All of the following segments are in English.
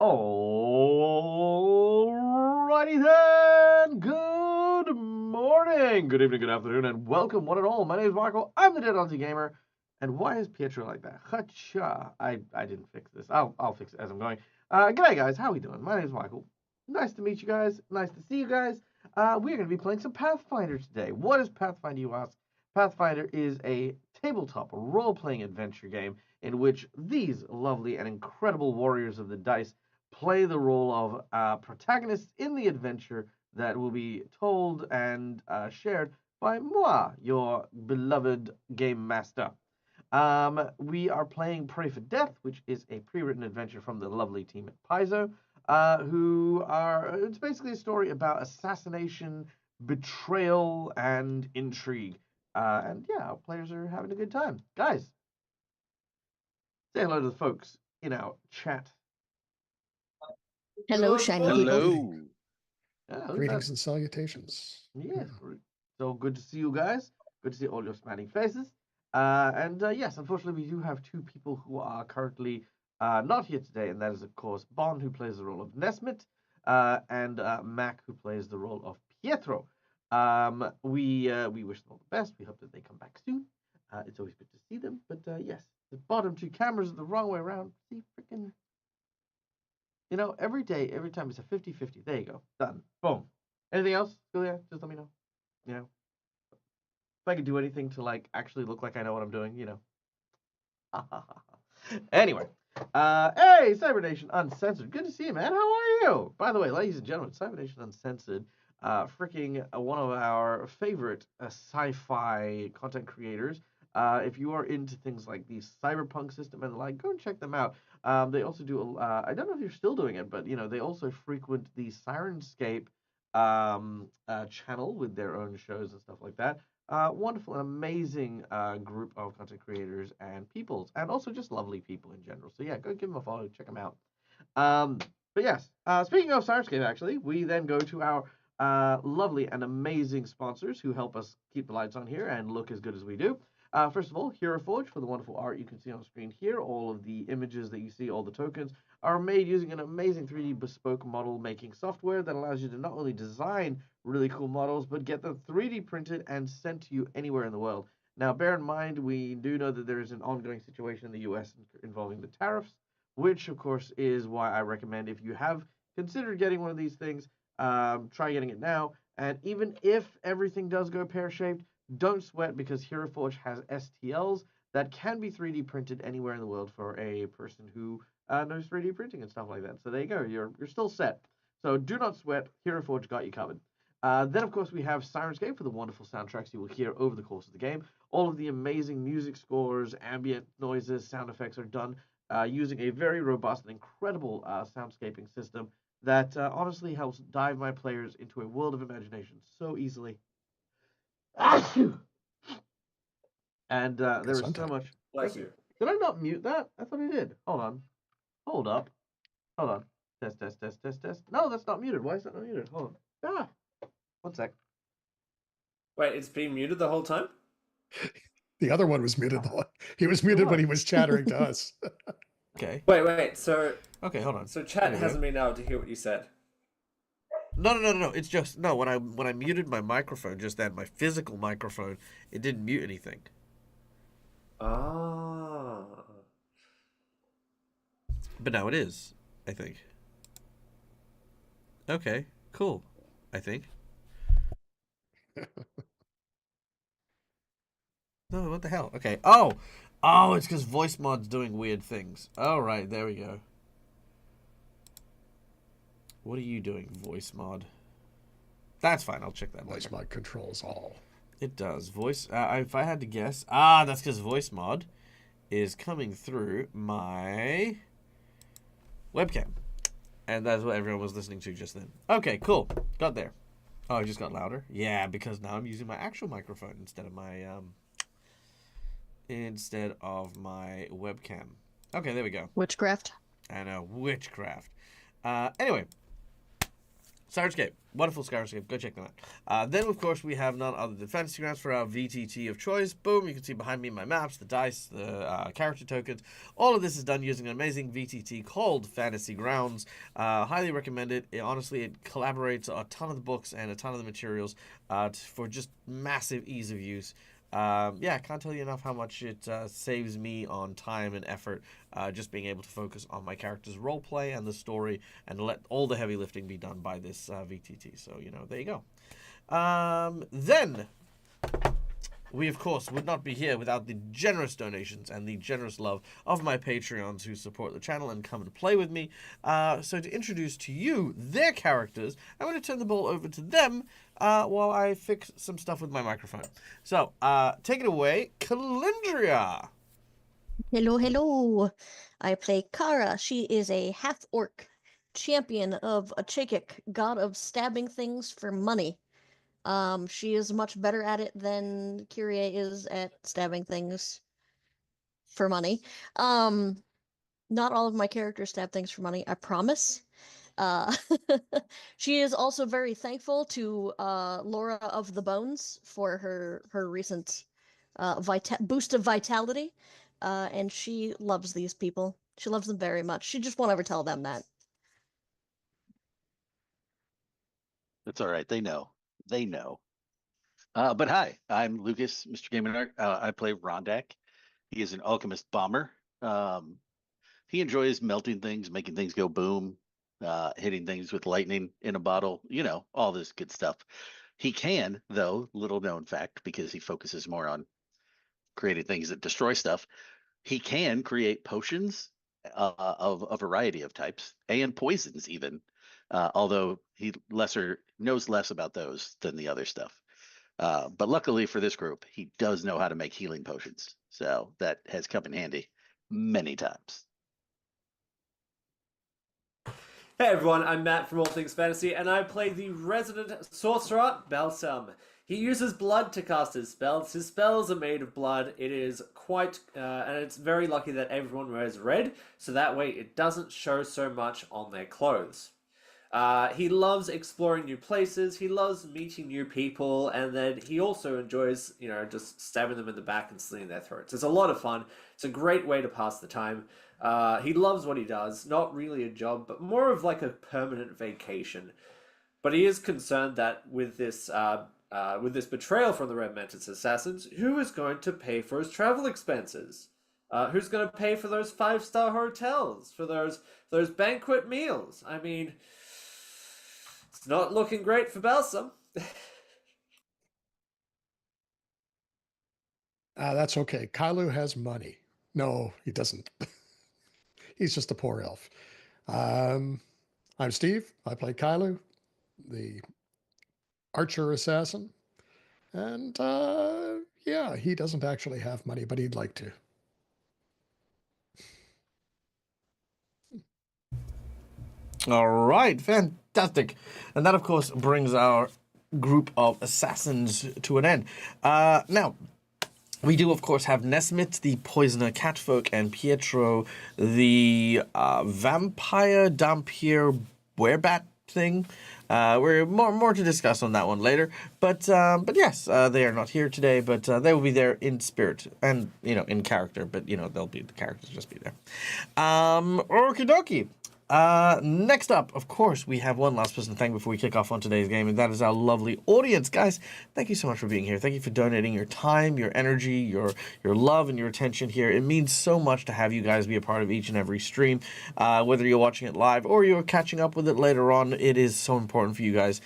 Alrighty then. Good morning, good evening, good afternoon, and welcome one and all. My name is Michael. I'm the Dead Auntie Gamer. And why is Pietro like that? Hacha. I didn't fix this. I'll fix it as I'm going. G'day guys, how we doing? My name is Michael. Nice to meet you guys. Nice to see you guys. We're going to be playing some Pathfinder today. What is Pathfinder, you ask? Pathfinder is a tabletop role-playing adventure game in which these lovely and incredible warriors of the dice play the role of protagonists in the adventure that will be told and shared by moi, your beloved game master. We are playing Pray for Death, which is a pre-written adventure from the lovely team at Paizo, it's basically a story about assassination, betrayal, and intrigue. And yeah, our players are having a good time. Guys, say hello to the folks in our chat. Hello, shiny people. Hello. Greetings and salutations. Yes, so good to see you guys. Good to see all your smiling faces. Yes, unfortunately, we do have two people who are currently not here today, and that is, of course, Bond, who plays the role of Nesmith, and Mac, who plays the role of Pietro. We wish them all the best. We hope that they come back soon. It's always good to see them. But yes, the bottom two cameras are the wrong way around. See, freaking. You know, every time it's a 50-50. There you go. Done. Boom. Anything else, Julia? Just let me know. You know, if I could do anything to, like, actually look like I know what I'm doing, you know. Anyway. Hey, Cybernation Uncensored. Good to see you, man. How are you? By the way, ladies and gentlemen, Cybernation Uncensored, freaking one of our favorite sci-fi content creators. If you are into things like the cyberpunk system and the like, go and check them out. They also do, I don't know if you're still doing it, but, you know, they also frequent the Sirenscape channel with their own shows and stuff like that. Wonderful and amazing group of content creators and peoples, and also just lovely people in general. So yeah, go give them a follow, check them out. But yes, speaking of Sirenscape, actually, we then go to our lovely and amazing sponsors who help us keep the lights on here and look as good as we do. First of all, Hero Forge for the wonderful art you can see on screen here. All of the images that you see, all the tokens, are made using an amazing 3D bespoke model making software that allows you to not only design really cool models, but get them 3D printed and sent to you anywhere in the world. Now, bear in mind, we do know that there is an ongoing situation in the US involving the tariffs, which, of course, is why I recommend, if you have considered getting one of these things, try getting it now. And even if everything does go pear-shaped, don't sweat, because Hero Forge has STLs that can be 3D printed anywhere in the world for a person who knows 3D printing and stuff like that. So there you go. You're still set. So do not sweat. Hero Forge got you covered. Then, of course, we have Sirenscape for the wonderful soundtracks you will hear over the course of the game. All of the amazing music scores, ambient noises, sound effects are done using a very robust and incredible soundscaping system that honestly helps dive my players into a world of imagination so easily. And there is so much. Bless you. Did I not mute that? I thought I did. Hold on. Hold up. Hold on. Test, test, test, test, test. No, that's not muted. Why is that not muted? Hold on. 1 sec. Wait, it's been muted the whole time? The other one was muted. He was muted when he was chattering to us. Okay. Wait. So Okay, hold on. So chat hasn't been able to hear what you said. No. It's just when I muted my microphone just then, my physical microphone, it didn't mute anything. Ah. But now it is, I think. Okay, cool. I think. No, what the hell? Okay. Oh, it's because voice mod's doing weird things. All right, there we go. What are you doing, voice mod? That's fine. I'll check that later. Voice mod controls all. It does. Voice. If I had to guess, that's because voice mod is coming through my webcam, and that's what everyone was listening to just then. Okay, cool. Got there. Oh, I just got louder. Yeah, because now I'm using my actual microphone instead of my webcam. Okay, there we go. Witchcraft. I know, witchcraft. Anyway, Skyrimscape. Wonderful Skyrimscape. Go check them out. Then, of course, we have none other than Fantasy Grounds for our VTT of choice. Boom. You can see behind me my maps, the dice, the character tokens. All of this is done using an amazing VTT called Fantasy Grounds. Highly recommend it. Honestly, it collaborates a ton of the books and a ton of the materials for just massive ease of use. I can't tell you enough how much it saves me on time and effort, just being able to focus on my character's roleplay and the story and let all the heavy lifting be done by this VTT. So, there you go. Then, we, of course, would not be here without the generous donations and the generous love of my Patreons who support the channel and come and play with me. So to introduce to you their characters, I'm going to turn the ball over to them while I fix some stuff with my microphone. So, take it away, Calindria. Hello, hello. I play Kara. She is a half-orc champion of a Chikik, god of stabbing things for money. She is much better at it than Kyrie is at stabbing things for money. Not all of my characters stab things for money, I promise. She is also very thankful to Laura of the Bones for her recent boost of vitality, and she loves these people. She loves them very much. She just won't ever tell them that. That's all right. They know. They know. But hi, I'm Lucas, Mr. Game and Art. I play Rondak. He is an alchemist bomber. He enjoys melting things, making things go boom, hitting things with lightning in a bottle, all this good stuff. He can, though, little known fact, because he focuses more on creating things that destroy stuff, he can create potions of a variety of types and poisons even, although he knows less about those than the other stuff. But luckily for this group, he does know how to make healing potions. So that has come in handy many times. Hey everyone, I'm Matt from All Things Fantasy, and I play the resident sorcerer, Balsam. He uses blood to cast his spells. His spells are made of blood. It is quite, and it's very lucky that everyone wears red, so that way it doesn't show so much on their clothes. He loves exploring new places, he loves meeting new people, and then he also enjoys, just stabbing them in the back and slitting their throats. It's a lot of fun. It's a great way to pass the time. He loves what he does, not really a job, but more of like a permanent vacation. But he is concerned that with this betrayal from the Red Mantis assassins, who is going to pay for his travel expenses? Who's going to pay for those 5-star hotels, for those banquet meals? I mean, it's not looking great for Balsam. That's okay. Kailu has money. No, he doesn't. He's just a poor elf. I'm Steve. I play Kailu, the archer assassin. And he doesn't actually have money, but he'd like to. All right, fantastic. And that, of course, brings our group of assassins to an end. Now, we do, of course, have Nesmith, the poisoner catfolk, and Pietro, the vampire dampier werebat thing. We're more to discuss on that one later. But yes, they are not here today, but they will be there in spirit and, in character. But, they'll be, the characters just be there. Okie dokie. Next up, of course, we have one last person to thank before we kick off on today's game, and that is our lovely audience. Guys, thank you so much for being here. Thank you for donating your time, your energy, your love, and your attention here. It means so much to have you guys be a part of each and every stream, whether you're watching it live or you're catching up with it later on. It is so important for you guys,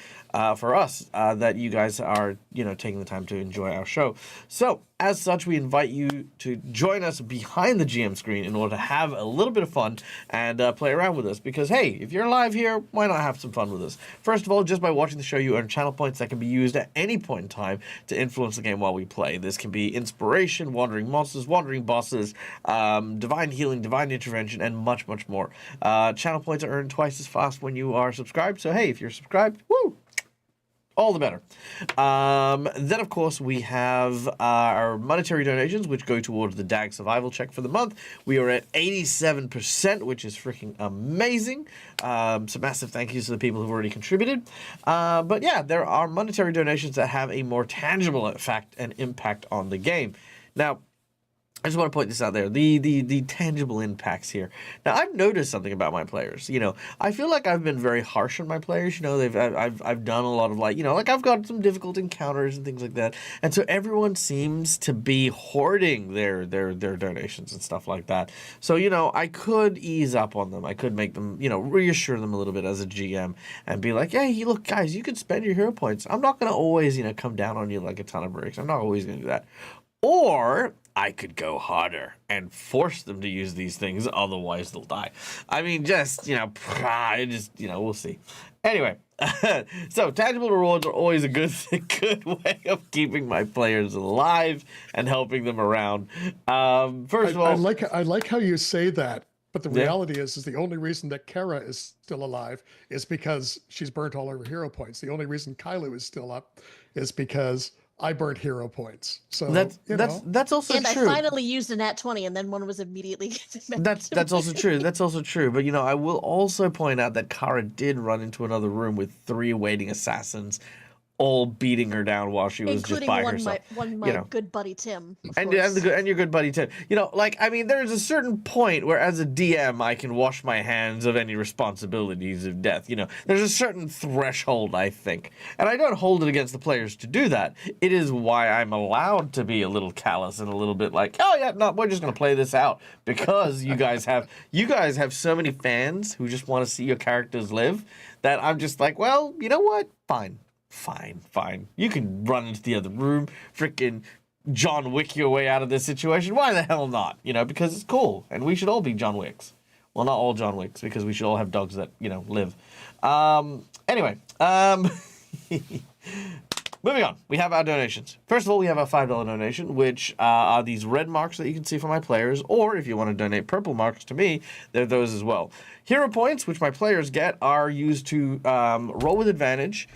for us, that you guys are, taking the time to enjoy our show. So, as such, we invite you to join us behind the GM screen in order to have a little bit of fun and play around with us. Because, hey, if you're live here, why not have some fun with us? First of all, just by watching the show, you earn channel points that can be used at any point in time to influence the game while we play. This can be inspiration, wandering monsters, wandering bosses, divine healing, divine intervention, and much, much more. Channel points are earned twice as fast when you are subscribed. So, hey, if you're subscribed, woo! all the better. Then, of course, we have our monetary donations, which go towards the DAG survival check for the month. We are at 87%, which is freaking amazing. So massive thank yous to the people who've already contributed. But yeah, there are monetary donations that have a more tangible effect and impact on the game. Now, I just want to point this out there, the tangible impacts here. Now, I've noticed something about my players. You know, I feel like I've been very harsh on my players. You know, I've done a lot of like, you know, like I've got some difficult encounters and things like that. And so everyone seems to be hoarding their donations and stuff like that. So, you know, I could ease up on them. I could make them, you know, reassure them a little bit as a GM and be like, hey, look, guys, you can spend your hero points. I'm not going to always, you know, come down on you like a ton of bricks. I'm not always going to do that. Or I could go harder and force them to use these things, otherwise they'll die. I mean, just, you know, we'll see. Anyway, so tangible rewards are always a good way of keeping my players alive and helping them around. First of all, I like how you say that, but the reality is the only reason that Kara is still alive is because she's burnt all her hero points. The only reason Kylo is still up is because I burnt hero points. So that's also and true. I finally used a nat 20, and then one was immediately. That's also true. That's also true. But you know, I will also point out that Kara did run into another room with 3 waiting assassins, all beating her down while she was just by herself. Including my good buddy Tim, and your good buddy Tim. You know, like, I mean, there's a certain point where as a DM I can wash my hands of any responsibilities of death. You know, there's a certain threshold, I think. And I don't hold it against the players to do that. It is why I'm allowed to be a little callous and a little bit like, oh yeah, no, we're just gonna play this out. Because you guys have so many fans who just want to see your characters live that I'm just like, well, you know what? Fine. You can run into the other room, frickin' John Wick your way out of this situation. Why the hell not? You know, because it's cool, and we should all be John Wicks. Well, not all John Wicks, because we should all have dogs that, you know, live. Anyway, moving on. We have our donations. First of all, we have our $5 donation, which are these red marks that you can see for my players, or if you want to donate purple marks to me, they're those as well. Hero points, which my players get, are used to roll with advantage,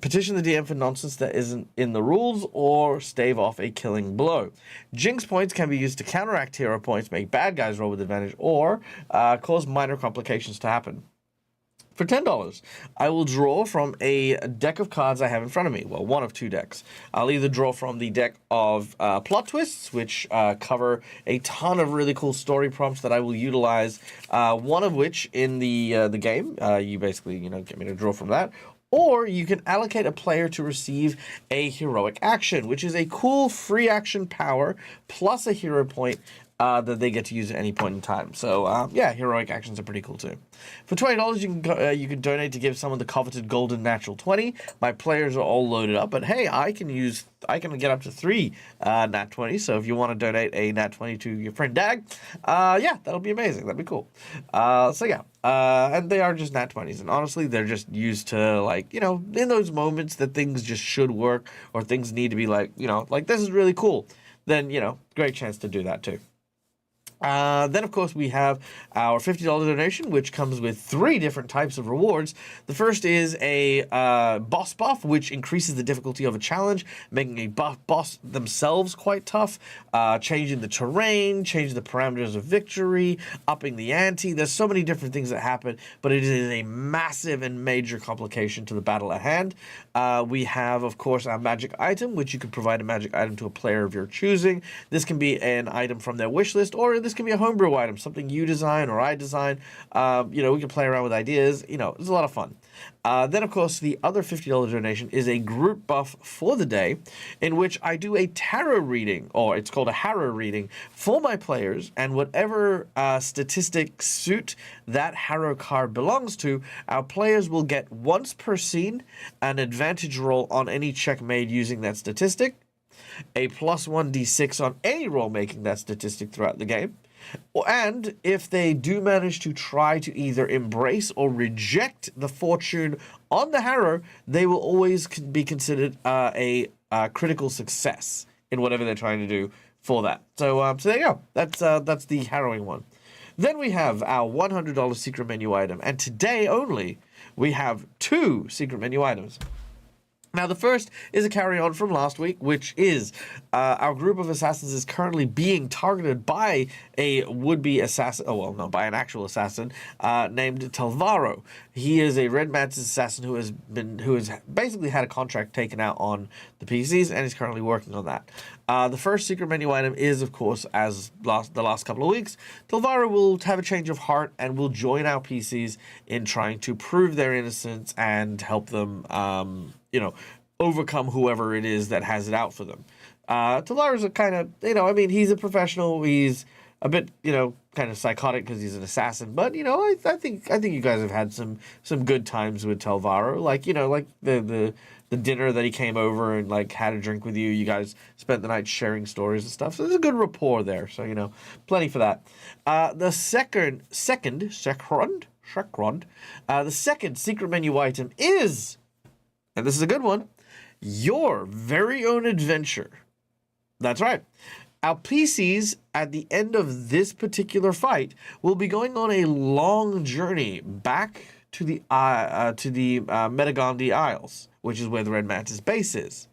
petition the DM for nonsense that isn't in the rules, or stave off a killing blow. Jinx points can be used to counteract hero points, make bad guys roll with advantage, or cause minor complications to happen. For $10, I will draw from a deck of cards I have in front of me. Well, one of 2 decks. I'll either draw from the deck of plot twists, which cover a ton of really cool story prompts that I will utilize. One of which in the game, you basically, you know, get me to draw from that. Or you can allocate a player to receive a heroic action, which is a cool free action power plus a hero point that they get to use at any point in time. So yeah, heroic actions are pretty cool too. For $20, you can donate to give someone the coveted golden natural 20. My players are all loaded up, but hey, I can get up to 3 nat 20. So if you want to donate a nat 20 to your friend Dag, yeah, that'll be amazing. That'd be cool. So yeah, and they are just nat 20s, and honestly, they're just used to, like, you know, in those moments that things just should work or things need to be like, you know, like this is really cool. Then, you know, great chance to do that too. Then, of course, we have our $50 donation, which comes with 3 different types of rewards. The first is a boss buff, which increases the difficulty of a challenge, making a boss themselves quite tough, changing the terrain, changing the parameters of victory, upping the ante. There's so many different things that happen, but it is a massive and major complication to the battle at hand. We have, of course, our magic item, which you can provide a magic item to a player of your choosing. This can be an item from their wish list, or this can be a homebrew item, something you design or I design. You know, we can play around with ideas. You know, it's a lot of fun. Then, of course, the other $50 donation is a group buff for the day, in which I do a tarot reading, or it's called a harrow reading, for my players, and whatever statistic suit that harrow card belongs to, our players will get once per scene an advantage roll on any check made using that statistic, a plus 1d6 on any roll making that statistic throughout the game. And if they do manage to try to either embrace or reject the fortune on the harrow, they will always be considered a critical success in whatever they're trying to do for that. So there you go. That's the harrowing one. Then we have our $100 secret menu item, and today only we have 2 secret menu items. Now, the first is a carry-on from last week, which is our group of assassins is currently being targeted by a would-be assassin, by an actual assassin named Talvaro. He is a Red Mantis assassin who has basically had a contract taken out on the PCs and is currently working on that. The first secret menu item is, of course, as the last couple of weeks, Talvaro will have a change of heart and will join our PCs in trying to prove their innocence and help them, overcome whoever it is that has it out for them. Talvara's a kind of, he's a professional. He's a bit, kind of psychotic because he's an assassin. But I think you guys have had some good times with Talvaro. Like the dinner that he came over and like had a drink with you. You guys spent the night sharing stories and stuff. So there's a good rapport there. So plenty for that. The second secret menu item is, and this is a good one, your very own adventure. That's right. Our PCs at the end of this particular fight will be going on a long journey back to the Metagandhi Isles, which is where the Red Mantis base is.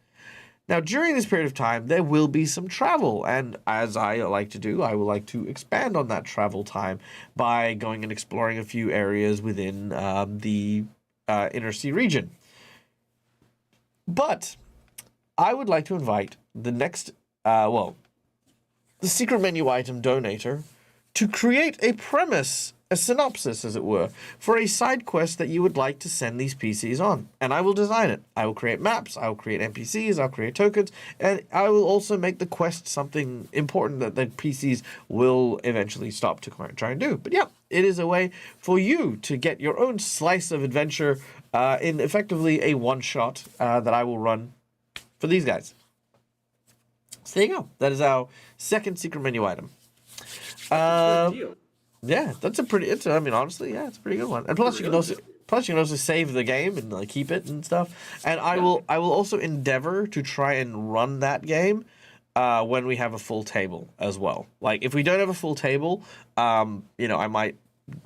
Now, during this period of time, there will be some travel, and as I like to do, I would like to expand on that travel time by going and exploring a few areas within the Inner Sea region. But I would like to invite the next, the secret menu item donator to create a premise, a synopsis, as it were, for a side quest that you would like to send these PCs on. And I will design it. I will create maps, I will create NPCs, I'll create tokens, and I will also make the quest something important that the PCs will eventually stop to try and do. But yeah, it is a way for you to get your own slice of adventure in effectively a one-shot that I will run for these guys. So there you go. That is our second secret menu item. Good deal. Yeah, that's honestly, yeah, it's a pretty good one. And plus, you can also save the game and like keep it and stuff. And I will also endeavor to try and run that game when we have a full table as well. Like if we don't have a full table, I might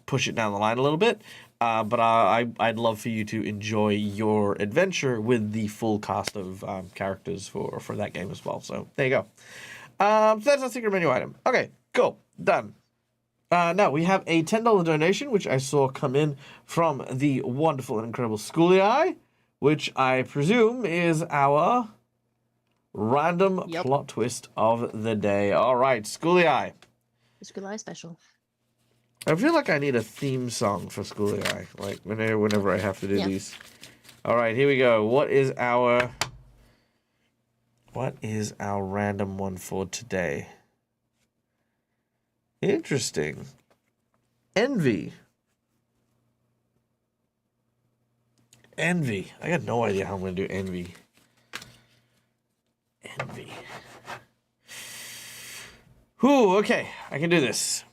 push it down the line a little bit. But I'd love for you to enjoy your adventure with the full cast of characters for that game as well. So there you go. So that's our secret menu item. Okay, cool, done. Now we have a $10 donation, which I saw come in from the wonderful and incredible Schoolie, which I presume is our random plot twist of the day. All right, Schoolie. Schoolie special. I feel like I need a theme song for Schoolie, like whenever I have to do these. All right, here we go. What is our random one for today? Interesting. Envy. I got no idea how I'm going to do envy. Whew, okay. I can do this.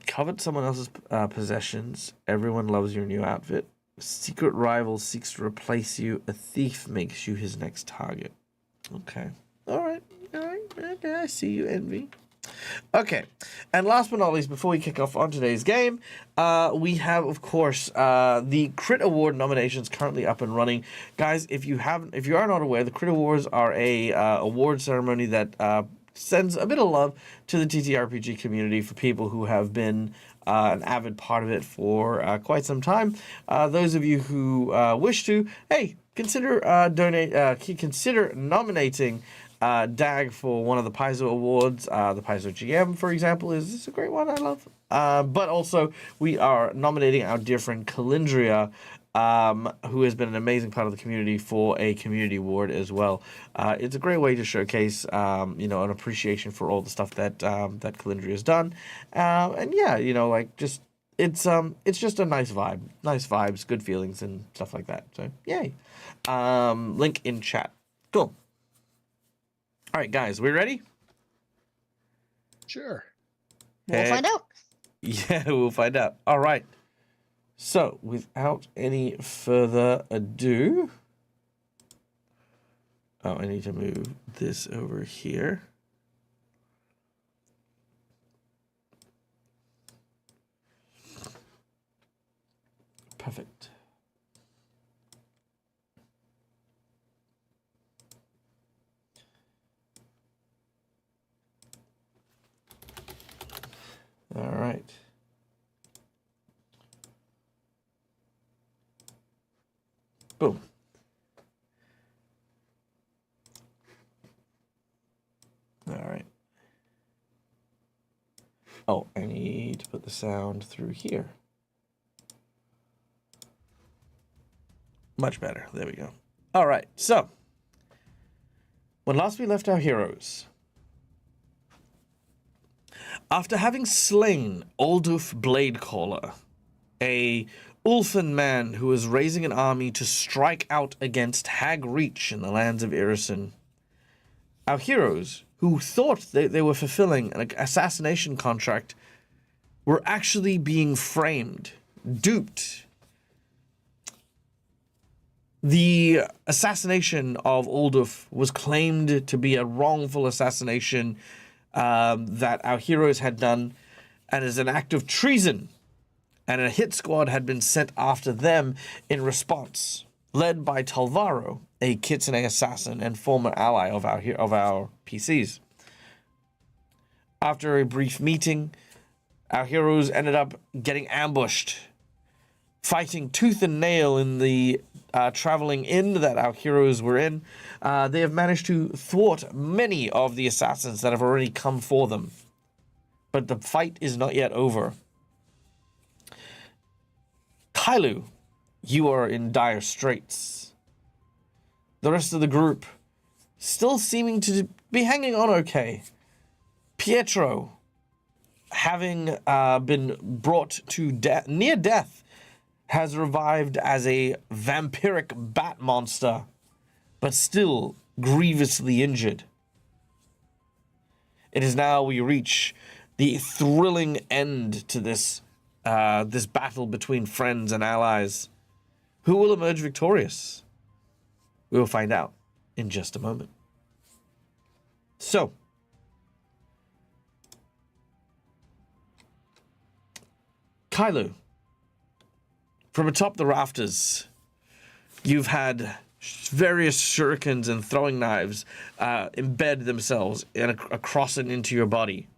Covet someone else's possessions. Everyone loves your new outfit. A secret rival seeks to replace you. A thief makes you his next target. Okay. All right. Okay, I see you, Envy. Okay, and last but not least, before we kick off on today's game, we have, of course, the Crit Award nominations currently up and running. Guys, if you are not aware, the Crit Awards are a award ceremony that sends a bit of love to the TTRPG community for people who have been an avid part of it for quite some time. Those of you who wish to, hey, consider nominating DAG for one of the Paizo Awards. The Paizo GM, for example, is a great one I love. But also, we are nominating our dear friend Calindria, who has been an amazing part of the community, for a community award as well. It's a great way to showcase, an appreciation for all the stuff that Calindria has done. And yeah, it's just a nice vibes, good feelings, and stuff like that. So yay. Link in chat. Cool. All right, guys, we ready? Sure. We'll find out. Yeah, we'll find out. All right. So, without any further ado, I need to move this over here. Perfect. Boom. All right. Oh, I need to put the sound through here. Much better. There we go. All right. So, when last we left our heroes, after having slain Alduf Bladecaller, a Ulfin man who was raising an army to strike out against Hag Reach in the lands of Irison, our heroes, who thought they were fulfilling an assassination contract, were actually being framed, duped. The assassination of Alduf was claimed to be a wrongful assassination that our heroes had done, and as an act of treason, and a hit squad had been sent after them in response, led by Talvaro, a Kitsune assassin and former ally of our PCs. After a brief meeting, our heroes ended up getting ambushed, fighting tooth and nail in the traveling inn that our heroes were in. They have managed to thwart many of the assassins that have already come for them. But the fight is not yet over. Kailu, you are in dire straits. The rest of the group still seeming to be hanging on okay. Pietro, having been brought to near death, has revived as a vampiric bat monster, but still grievously injured. It is now we reach the thrilling end to this this battle between friends and allies. Who will emerge victorious? We will find out in just a moment. So, Kailu, from atop the rafters, you've had various shurikens and throwing knives embed themselves across and into your body.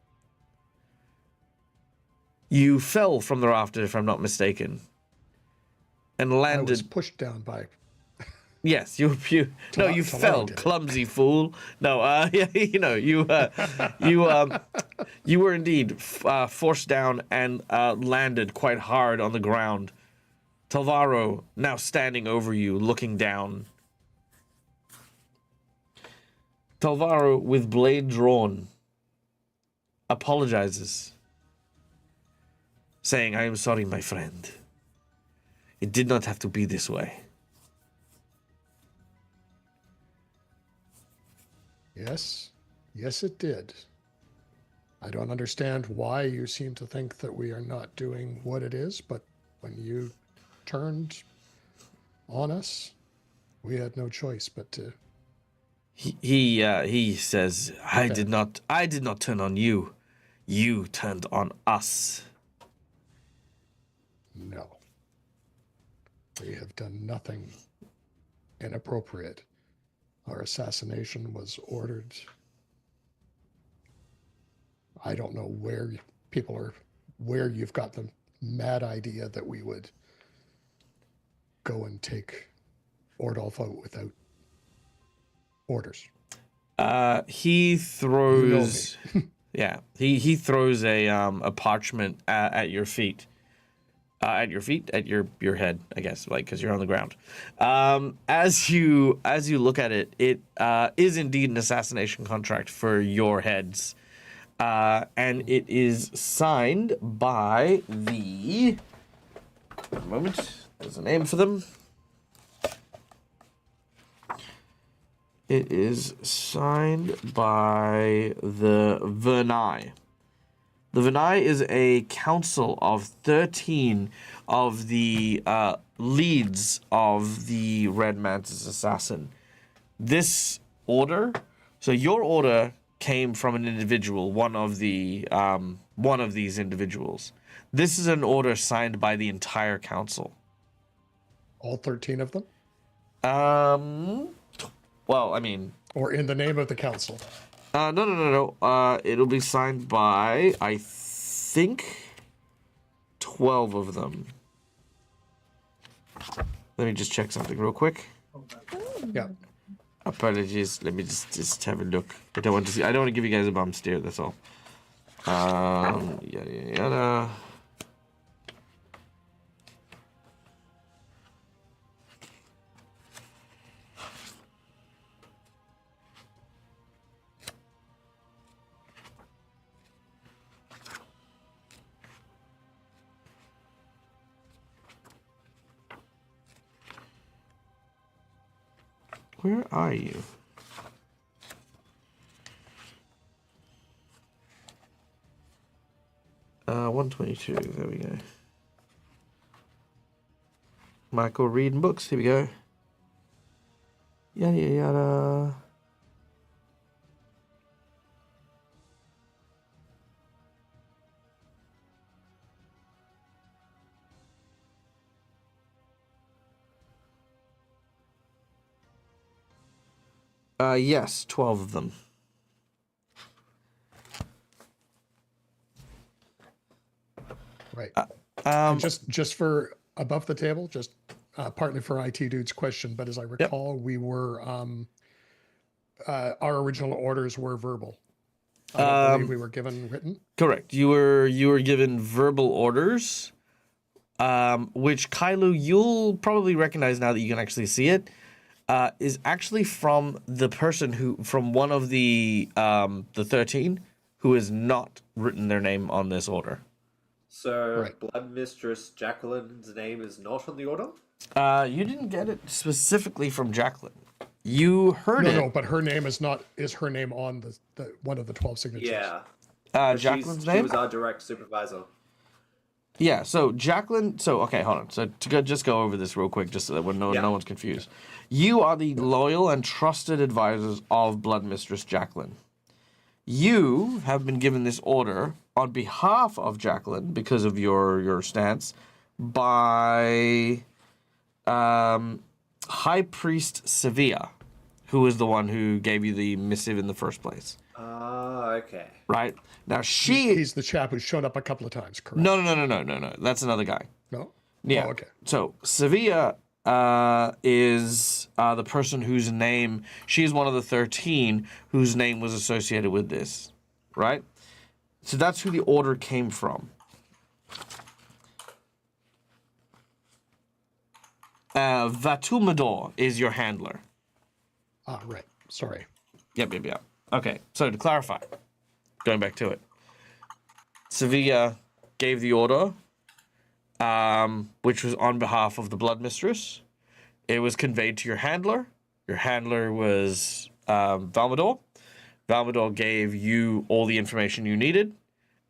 You fell from the rafter, if I'm not mistaken, and landed. I was pushed down by. Yes, you fell, clumsy fool. No, yeah, you were indeed forced down and landed quite hard on the ground. Talvaro now standing over you, looking down. Talvaro, with blade drawn, apologizes, saying, "I am sorry, my friend. It did not have to be this way." Yes, it did. I don't understand why you seem to think that we are not doing what it is, but when you turned on us, we had no choice but to. He says, I did not turn on you. You turned on us. No. We have done nothing inappropriate. Our assassination was ordered. I don't know where you've got the mad idea that we would go and take Ordolf out without orders. He throws, yeah, he throws a parchment at your feet. At your head, I guess, like, because you're on the ground. As you look at it, it is indeed an assassination contract for your heads, and it is signed by the. One moment, there's a name for them. It is signed by the Vernai. The Vernai is a council of 13 of the leads of the Red Mantis assassin. This order, so your order came from an individual, one of these individuals. This is an order signed by the entire council. All 13 of them? Well, I mean... Or in the name of the council? No. It'll be signed by, I think, 12 of them. Let me just check something real quick. Yeah. Apologies. Let me just have a look. I don't want to see. I don't want to give you guys a bum steer. That's all. Yada yada yada. Where are you? Uh, 122. There we go. Michael reading books. Here we go. Yada yada yada. Yes, 12 of them. Right. Um, And just for above the table, just partly for IT Dude's question, but as I recall, we were our original orders were verbal. I don't believe we were given written. Correct. You were given verbal orders, which Kailu, you'll probably recognize now that you can actually see it, is actually from the person from one of the 13 who has not written their name on this order. So, Right. Blood Mistress Jacqueline's name is not on the order? You didn't get it specifically from Jacqueline. You heard it. No, but her name is her name on the one of the 12 signatures. Yeah. But Jacqueline's she name? was our direct supervisor. Yeah, so Jacqueline, okay, hold on. So just go over this real quick, just so that no one's confused. You are the loyal and trusted advisors of Blood Mistress Jacqueline. You have been given this order on behalf of Jacqueline, because of your stance, by High Priest Sevilla, who is the one who gave you the missive in the first place. Okay. Right? Now He's the chap who's shown up a couple of times, correct? No. That's another guy. No? Yeah. Oh, okay. So Sevilla is the person whose name, she's one of the 13 whose name was associated with this, right? So that's who the order came from. Vatumador is your handler. Ah, right. Sorry. Yep. Okay, so to clarify, going back to it, Sevilla gave the order, which was on behalf of the Blood Mistress. It was conveyed to your handler. Your handler was Valmador. Valmador gave you all the information you needed,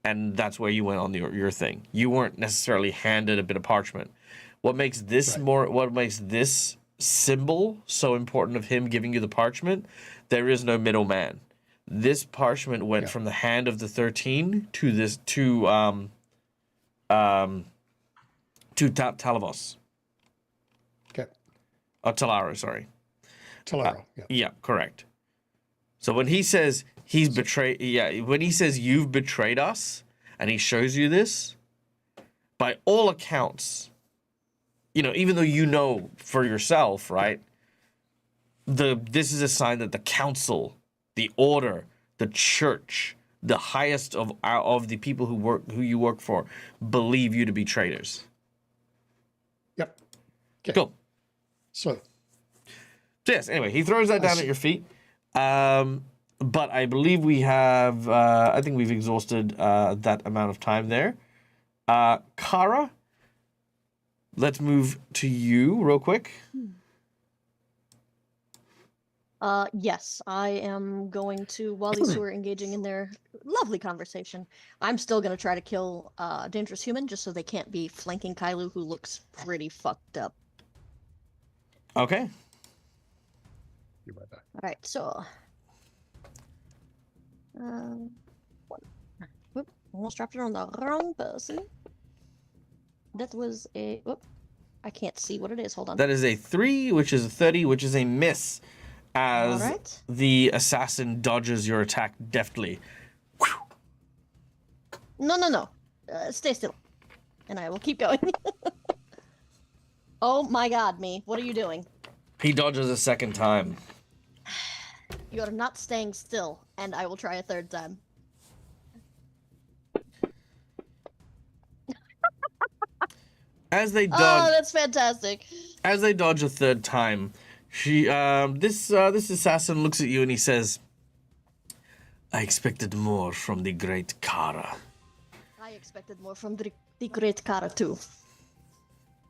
and that's where you went on your thing. You weren't necessarily handed a bit of parchment. What makes this What makes this symbol so important of him giving you the parchment? There is no middleman. This parchment went from the hand of the 13 to Talavos. Okay. Talaro, sorry. Talaro. Yeah, correct. So when he says when he says you've betrayed us, and he shows you this, by all accounts, even though you know for yourself, right? This is a sign that the council, the order, the church, the highest of the people who you work for, believe you to be traitors. Yep. Okay. Cool. So yes. Anyway, he throws that down at your feet. But I believe we have. I think we've exhausted that amount of time there. Kara, let's move to you real quick. Yes, I am going to, while these two are engaging in their lovely conversation, I'm still going to try to kill Dangerous Human just so they can't be flanking Kailu, who looks pretty fucked up. Okay. you're right back. All right, so... Whoop, almost dropped it on the wrong person. That was a... Whoop, I can't see what it is. Hold on. That is a 3, which is a 30, which is a miss. As Alright. the assassin dodges your attack deftly. No. Stay still. And I will keep going. Oh my god, me. What are you doing? He dodges a second time. You are not staying still, and I will try a third time. As they Oh, dodge, that's fantastic. as they dodge a third time, this assassin looks at you and he says, "I expected more from the great Kara." I expected more from the great Kara too.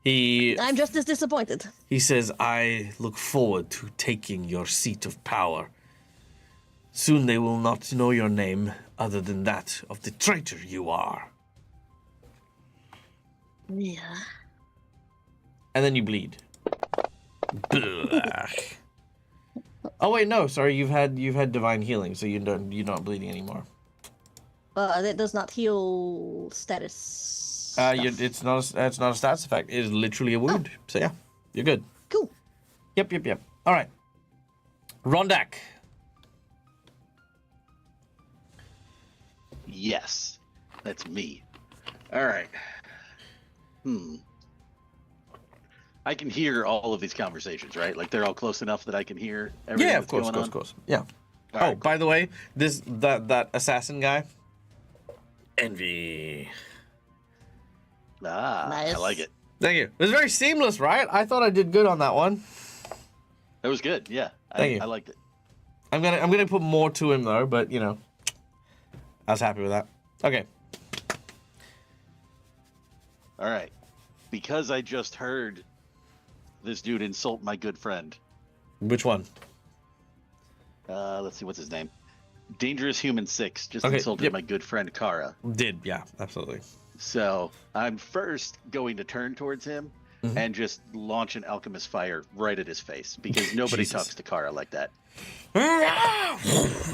He I'm just as disappointed. He says, "I look forward to taking your seat of power. Soon they will not know your name other than that of the traitor you are." Yeah. And then you bleed. Blah. Oh wait, no, sorry, you've had divine healing, so you're not bleeding anymore. That does not heal status. Stuff. It's not a stats effect. It is literally a wound. So yeah, you're good. Cool. Yep. All right, Rondak. Yes, that's me. All right. I can hear all of these conversations, right? Like they're all close enough that I can hear everything Yeah, that's of course, going of on? course. Yeah. All Oh, right, cool. by the way, that assassin guy. Envy. I Nice. like it. Thank you. It was very seamless, right? I thought I did good on that one. That was good. Yeah, Thank you. I liked it. I'm gonna put more to him though, but I was happy with that. Okay. All right. Because I just heard this dude insult my good friend. Which one? Let's see, what's his name? Dangerous Human 6 just Okay, insulted yep. my good friend Kara. Yeah, absolutely. So I'm first going to turn towards him Mhm. and just launch an alchemist fire right at his face because nobody Jesus. talks to Kara like that.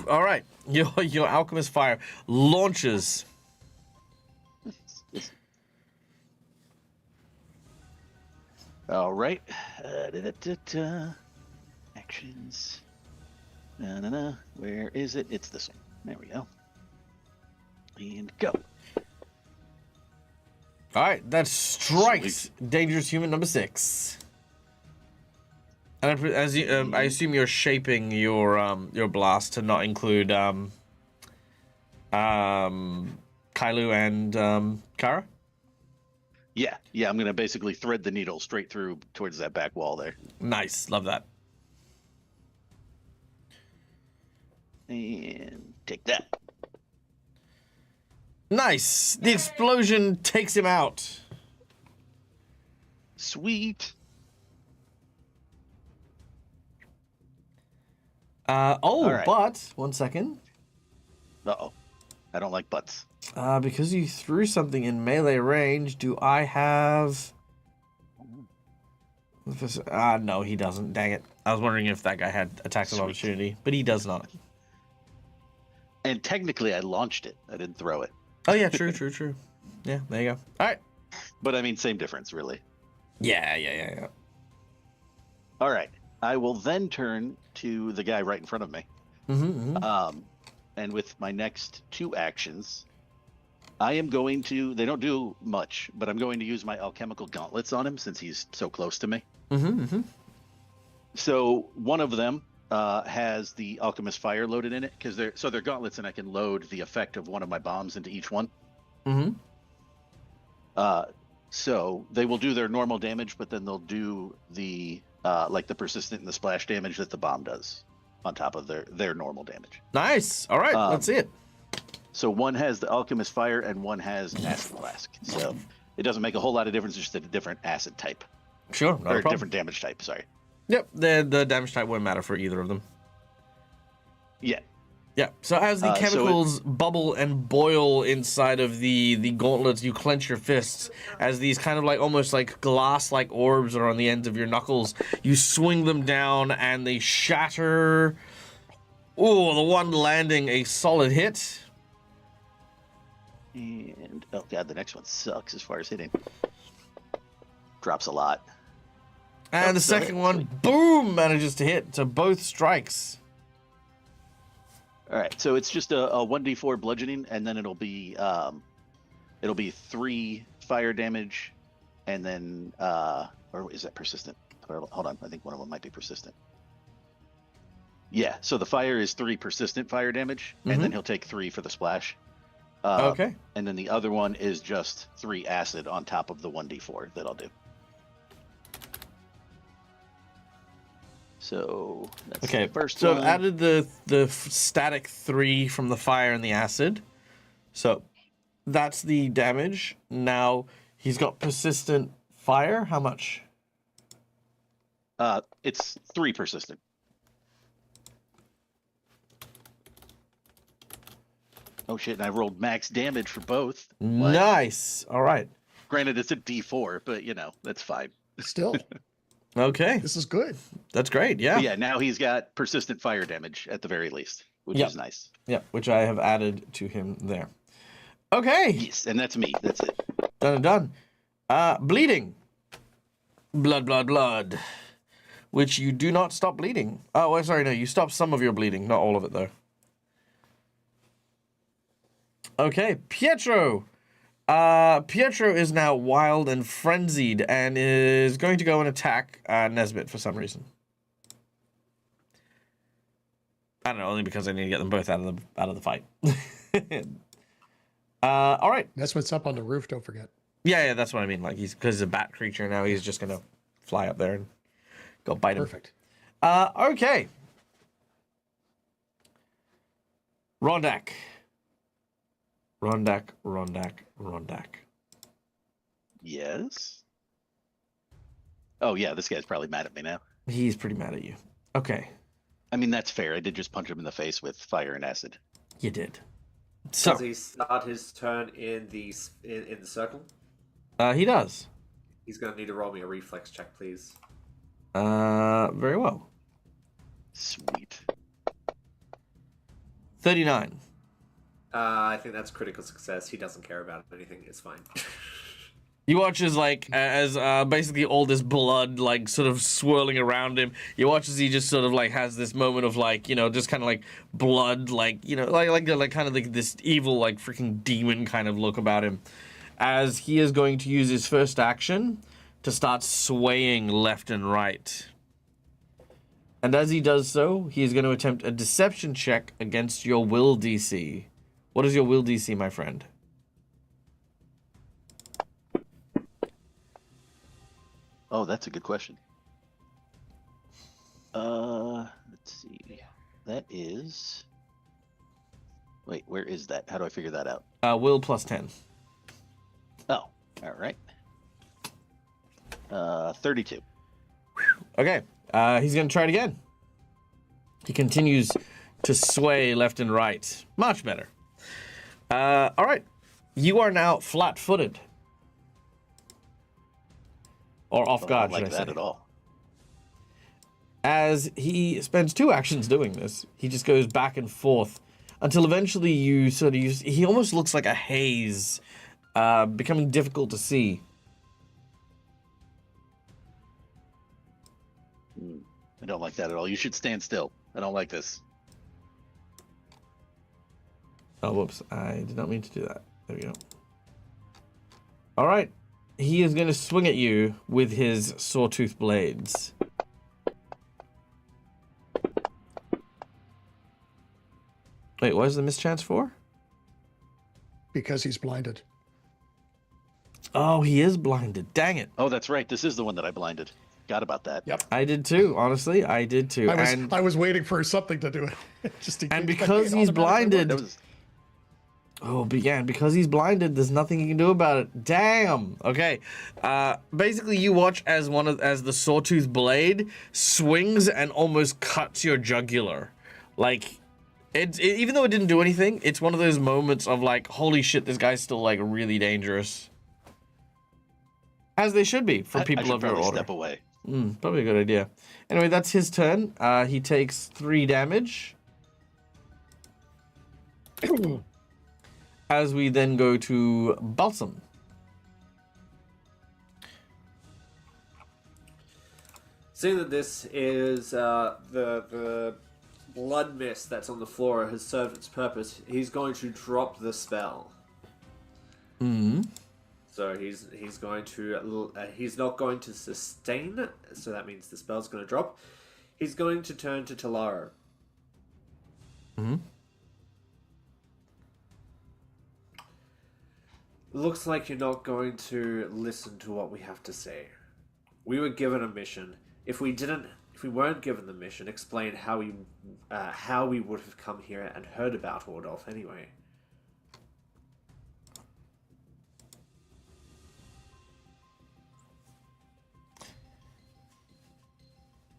All right, your alchemist fire launches. All right. Actions. Where is it? It's this one. There we go. And go. All right, that strikes dangerous human number 6. And I assume you're shaping your blast to not include Kailu and Kara. Yeah, I'm gonna basically thread the needle straight through towards that back wall there. Nice, love that. And take that. Nice. The explosion takes him out. Sweet. right. But 1 second. Uh-oh. I don't like butts. Because you threw something in melee range, do I have... no, he doesn't. Dang it. I was wondering if that guy had attacks of Sweet. opportunity, but he does not. And technically I launched it. I didn't throw it. Oh, yeah, true. Yeah, there you go. All right. But I mean, same difference, really. Yeah. All right. I will then turn to the guy right in front of me. Mm-hmm. And with my next 2 actions, I am going to, they don't do much, but I'm going to use my alchemical gauntlets on him since he's so close to me. Mm-hmm. So one of them has the alchemist fire loaded in it because they're gauntlets, and I can load the effect of one of my bombs into each one. Mm-hmm. So they will do their normal damage, but then they'll do the like the persistent and the splash damage that the bomb does on top of their normal damage. Nice. All right, let's see it. So one has the alchemist fire and one has acid flask. So it doesn't make a whole lot of difference, just a different acid type. Sure, not a Or problem. different damage type, sorry. Yep, the damage type wouldn't matter for either of them. Yeah. Yeah, so as the chemicals bubble and boil inside of the gauntlets, you clench your fists as these kind of like almost like glass-like orbs are on the ends of your knuckles. You swing them down and they shatter. Oh, the one landing a solid hit. And, oh god, the next one sucks as far as hitting. Drops a lot. And the still second hit. one, Sweet. boom, manages to hit. So both strikes. All right, so it's just a 1d4 bludgeoning, and then it'll be 3 fire damage, and then or or is that persistent? Hold on, I think one of them might be persistent. Yeah, so the fire is 3 persistent fire damage, and then he'll take 3 for the splash. Okay. And then the other one is just 3 acid on top of the 1d4 that I'll do. So that's Okay. the first So one. I've added the static 3 from the fire and the acid. So that's the damage. Now he's got persistent fire. How much? It's 3 persistent. Oh shit! And I rolled max damage for both. What? Nice. All right. Granted, it's a D4, but that's fine. Still, Okay. this is good. That's great. Yeah. But yeah, now he's got persistent fire damage at the very least, which is nice. Yeah. Which I have added to him there. Okay. Yes, and that's me. That's it. Done and done. Bleeding. Blood, blood, blood. Which you do not stop bleeding. Oh, well, sorry, no, you stop some of your bleeding, not all of it, though. Okay, Pietro. Pietro is now wild and frenzied and is going to go and attack Nesbit for some reason. I don't know, only because I need to get them both out of the fight. All right. That's what's up on the roof. Don't forget. Yeah, that's what I mean. Like because he's a bat creature now, he's just gonna fly up there and go bite him. Perfect. Okay. Rondak. Yes. Oh yeah, this guy's probably mad at me now. He's pretty mad at you. Okay. I mean, that's fair. I did just punch him in the face with fire and acid. You did. So Does he start his turn in the circle? he does. He's going to need to roll me a reflex check, please. Very well. Sweet. 39. I think that's critical success. He doesn't care about anything. It's fine. You watch as as basically all this blood like sort of swirling around him. You watch as he just sort of like has this moment of just kind of like blood, like kind of like this evil like freaking demon kind of look about him. As he is going to use his first action to start swaying left and right. And as he does so, he is going to attempt a deception check against your will DC. What is your will DC, my friend? Oh, that's a good question. Let's see. That is. Wait, where is that? How do I figure that out? Will plus 10. Oh, all right. 32. Okay, he's going to try it again. He continues to sway left and right. Much better. All right. You are now flat-footed. Or off guard, I don't should like I that say. at all. As he spends 2 actions doing this, he just goes back and forth until eventually you sort of use... He almost looks like a haze, becoming difficult to see. I don't like that at all. You should stand still. I don't like this. Oh, whoops. I did not mean to do that. There we go. All right. He is going to swing at you with his sawtooth blades. Wait, what is the mischance for? Because he's blinded. Oh, he is blinded. Dang it. Oh, that's right. This is the one that I blinded. Forgot about that. Yep. I did too, honestly. I did too. I was waiting for something to do it. Just in And case because I he's automatically blinded... That was... Oh, yeah, because he's blinded, there's nothing you can do about it. Damn. Okay. Basically, you watch as the sawtooth blade swings and almost cuts your jugular. Like, even though it didn't do anything, it's one of those moments of like, holy shit, this guy's still like really dangerous. As they should be for people of your order. Step away. Probably a good idea. Anyway, that's his turn. He takes 3 damage. As we then go to Balsam. Seeing that this is the blood mist that's on the floor has served its purpose, he's going to drop the spell. So So he's going to he's not going to sustain. So that means the spell's going to drop. He's going to turn to Talaro. Mm-hmm. Looks like you're not going to listen to what we have to say. We were given a mission. If we weren't given the mission, explain how we would have come here and heard about Ordolf anyway.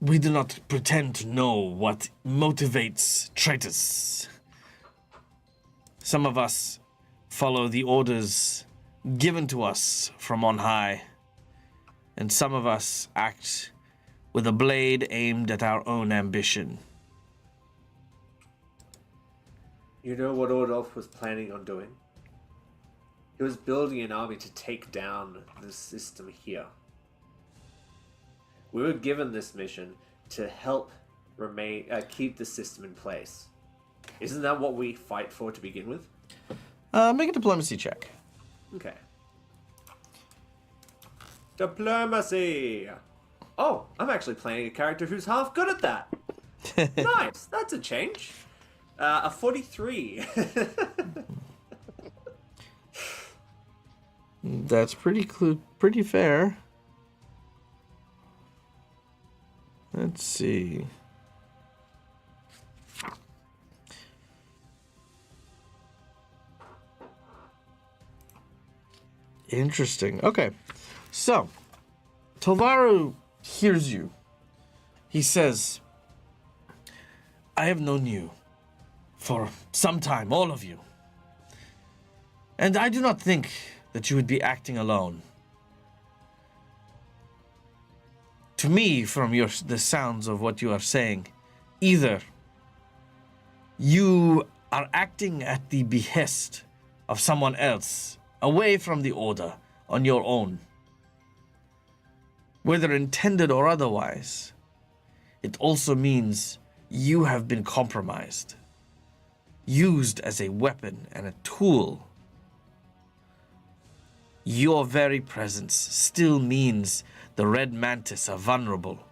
We do not pretend to know what motivates traitors. Some of us follow the orders given to us from on high, and some of us act with a blade aimed at our own ambition. You know what Ordolf was planning on doing? He was building an army to take down the system here. We were given this mission to help keep the system in place. Isn't that what we fight for to begin with? Make a diplomacy check. Okay. Diplomacy! Oh, I'm actually playing a character who's half good at that. Nice, that's a change. A 43. That's pretty fair. Let's see. Interesting. Okay. So, Tolvaru hears you. He says, I have known you for some time, all of you. And I do not think that you would be acting alone. To me, from the sounds of what you are saying, either you are acting at the behest of someone else, away from the order, on your own. Whether intended or otherwise, it also means you have been compromised, used as a weapon and a tool. Your very presence still means the Red Mantis are vulnerable,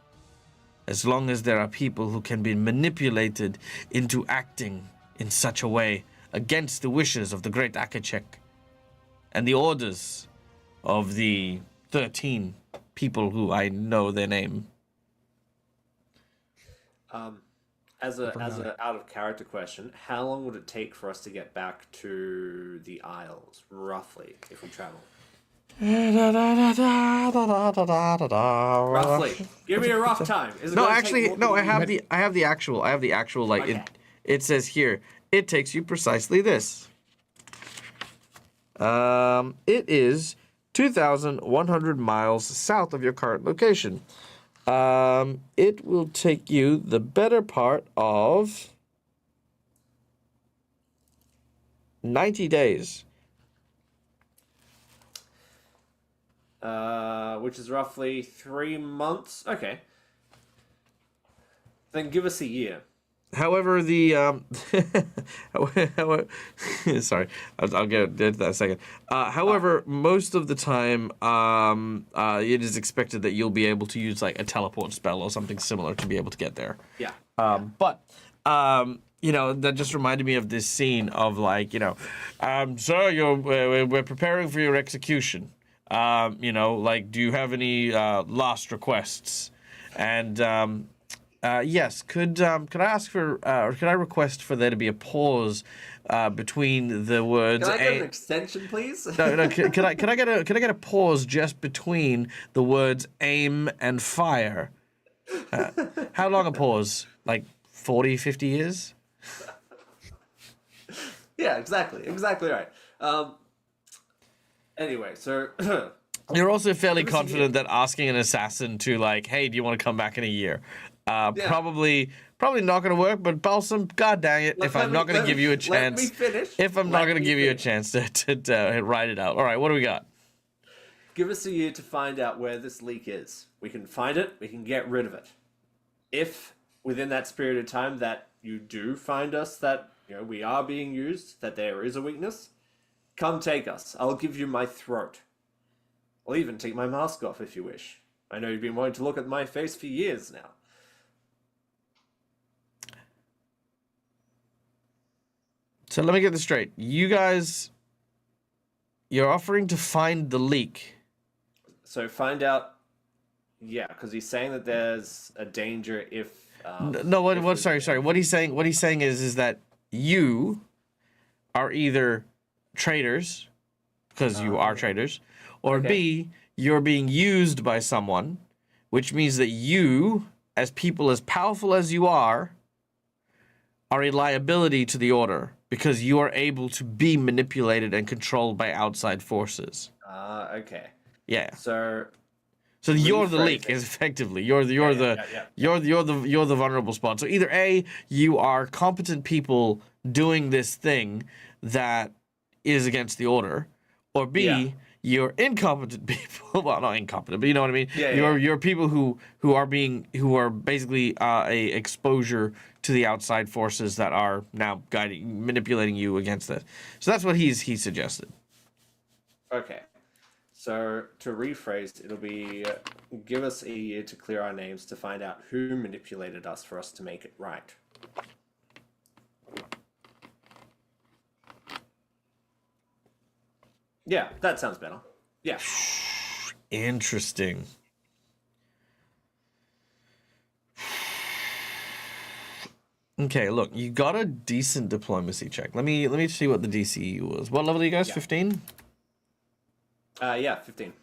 as long as there are people who can be manipulated into acting in such a way against the wishes of the great Akachek and the orders of the 13 people who I know their name. As a out of character question, how long would it take for us to get back to the Isles, roughly, if we travel? Roughly. Give me a rough time. Is it No, gonna actually, take more no. than I have the actual. Like Okay. it says here. It takes you precisely this. It is 2,100 miles south of your current location. It will take you the better part of 90 days. Which is roughly 3 months. Okay. Then give us a year. However, sorry, I'll get to that in a second. However, most of the time, it is expected that you'll be able to use like a teleport spell or something similar to be able to get there. Yeah. But that just reminded me of this scene of like, sir, we're preparing for your execution. Like, do you have any last requests? And yes, could I ask for, or could I request for there to be a pause between the words? Can I get an extension, please? No. Could I get a pause just between the words aim and fire? How long a pause? Like 40, 50 years? Yeah, exactly right. Anyway, so You're also fairly confident that asking an assassin to like, hey, do you want to come back in a year? Probably not going to work, but Balsam, god dang it, if I'm not going to give you a chance, if I'm not going to give you a chance to write it out. All right, what do we got? Give us a year to find out where this leak is. We can find it, we can get rid of it. If within that period of time that you do find us that we are being used, that there is a weakness, come take us. I'll give you my throat. I'll even take my mask off if you wish. I know you've been wanting to look at my face for years now. So let me get this straight. You guys, you're offering to find the leak. So find out, yeah, because he's saying that there's a danger if. No, what? Sorry. What he's saying is that you are either traitors, because you are traitors, or Okay. B, you're being used by someone, which means that you, as people as powerful as you are a liability to the order because you are able to be manipulated and controlled by outside forces. Okay. Yeah. So you're the rephrase leak, it. is effectively you're the Yeah. vulnerable spot. So either A, you are competent people doing this thing that is against the order, or B, Yeah. you're incompetent people. Well, not incompetent, but you know what I mean. Yeah. You're people who are basically a exposure to the outside forces that are now manipulating you against this. So that's what he suggested. Okay. So to rephrase, it'll be give us a year to clear our names to find out who manipulated us for us to make it right. Yeah, that sounds better. Yeah. Interesting. Okay, look, you got a decent diplomacy check. Let me see what the DCE was. What level are you guys? Yeah. 15? Yeah, 15.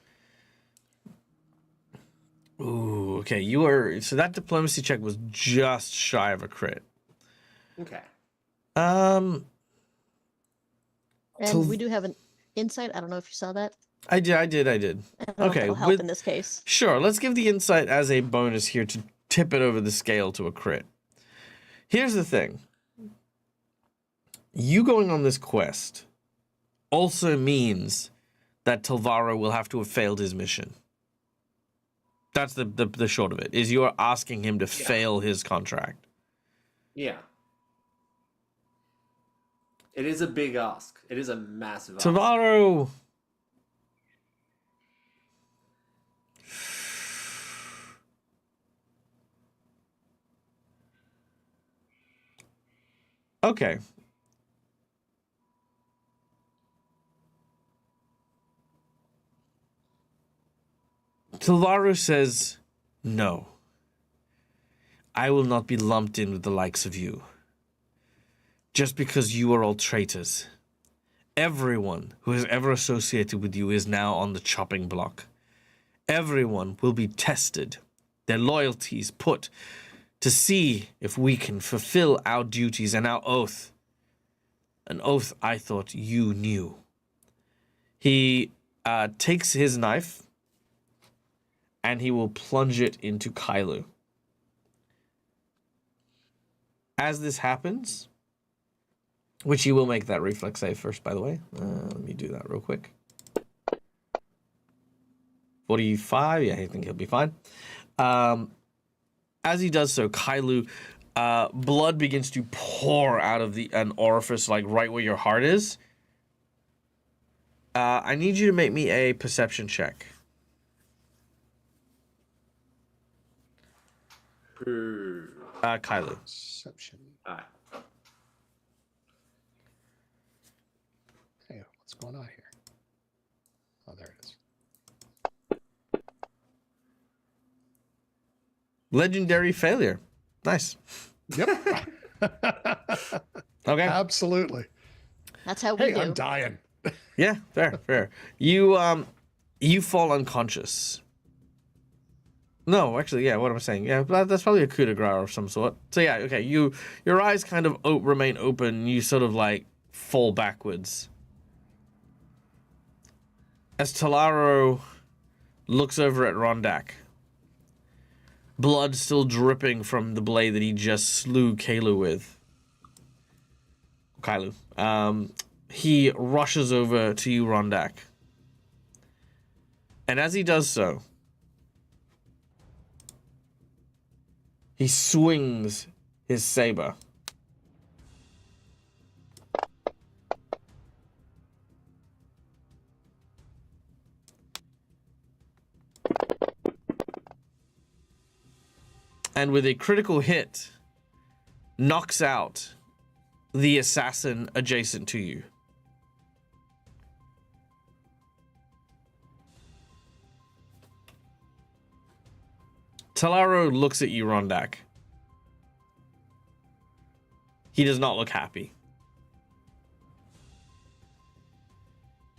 Ooh, okay. So that diplomacy check was just shy of a crit. Okay. And So- we do have an insight. I don't know if you saw that. I did. I don't know if Okay, that'll help in this case. Sure, let's give the insight as a bonus here to tip it over the scale to a crit. Here's the thing. You going on this quest also means that Telvaro will have to have failed his mission. That's the short of it, is you're asking him to fail his contract. Yeah. It is a big ask. It is a massive ask. Telvaro! Okay. Telvaro says, no. I will not be lumped in with the likes of you. Just because you are all traitors. Everyone who has ever associated with you is now on the chopping block. Everyone will be tested, their loyalties put to see if we can fulfill our duties and our oath. An oath I thought you knew. He takes his knife and he will plunge it into Kailu. As this happens, which he will make that reflex save first, by the way. Let me do that real quick. 45, yeah, I think he'll be fine. As he does so, Kailu, blood begins to pour out of an orifice, like right where your heart is. I need you to make me a perception check. Kailu. Perception. All right. Hey, what's going on here? Oh, there it is. Legendary failure. Nice. Yep. Okay. Absolutely. That's how we Hey, do. I'm dying. Yeah, fair. You fall unconscious. No, actually, yeah, what am I saying? Yeah, that's probably a coup de grace of some sort. So yeah, okay, your eyes kind of remain open, you sort of like fall backwards. As Talaro looks over at Rondak, blood still dripping from the blade that he just slew Kailu with. He rushes over to you, Rondak. And as he does so, he swings his saber. and with a critical hit, knocks out the assassin adjacent to you. Talaro looks at you, Rondak. He does not look happy.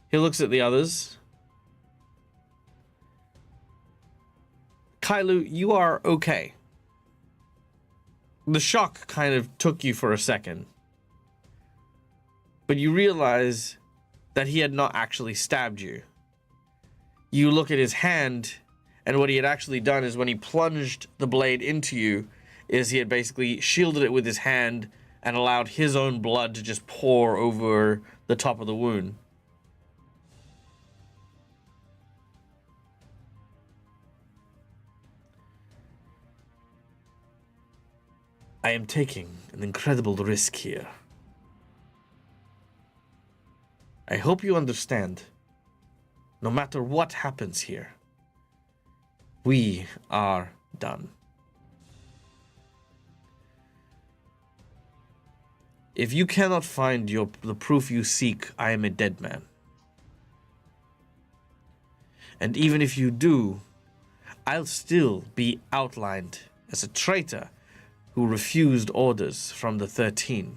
He looks at the others. Kailu, you are okay. The shock kind of took you for a second. But you realize that he had not actually stabbed you. You look at his hand, and what he had actually done is when he plunged the blade into you, is he had basically shielded it with his hand and allowed his own blood to just pour over the top of the wound. I am taking an incredible risk here. I hope you understand. No matter what happens here, we are done. If you cannot find the proof you seek, I am a dead man. And even if you do, I'll still be outlined as a traitor who refused orders from the 13.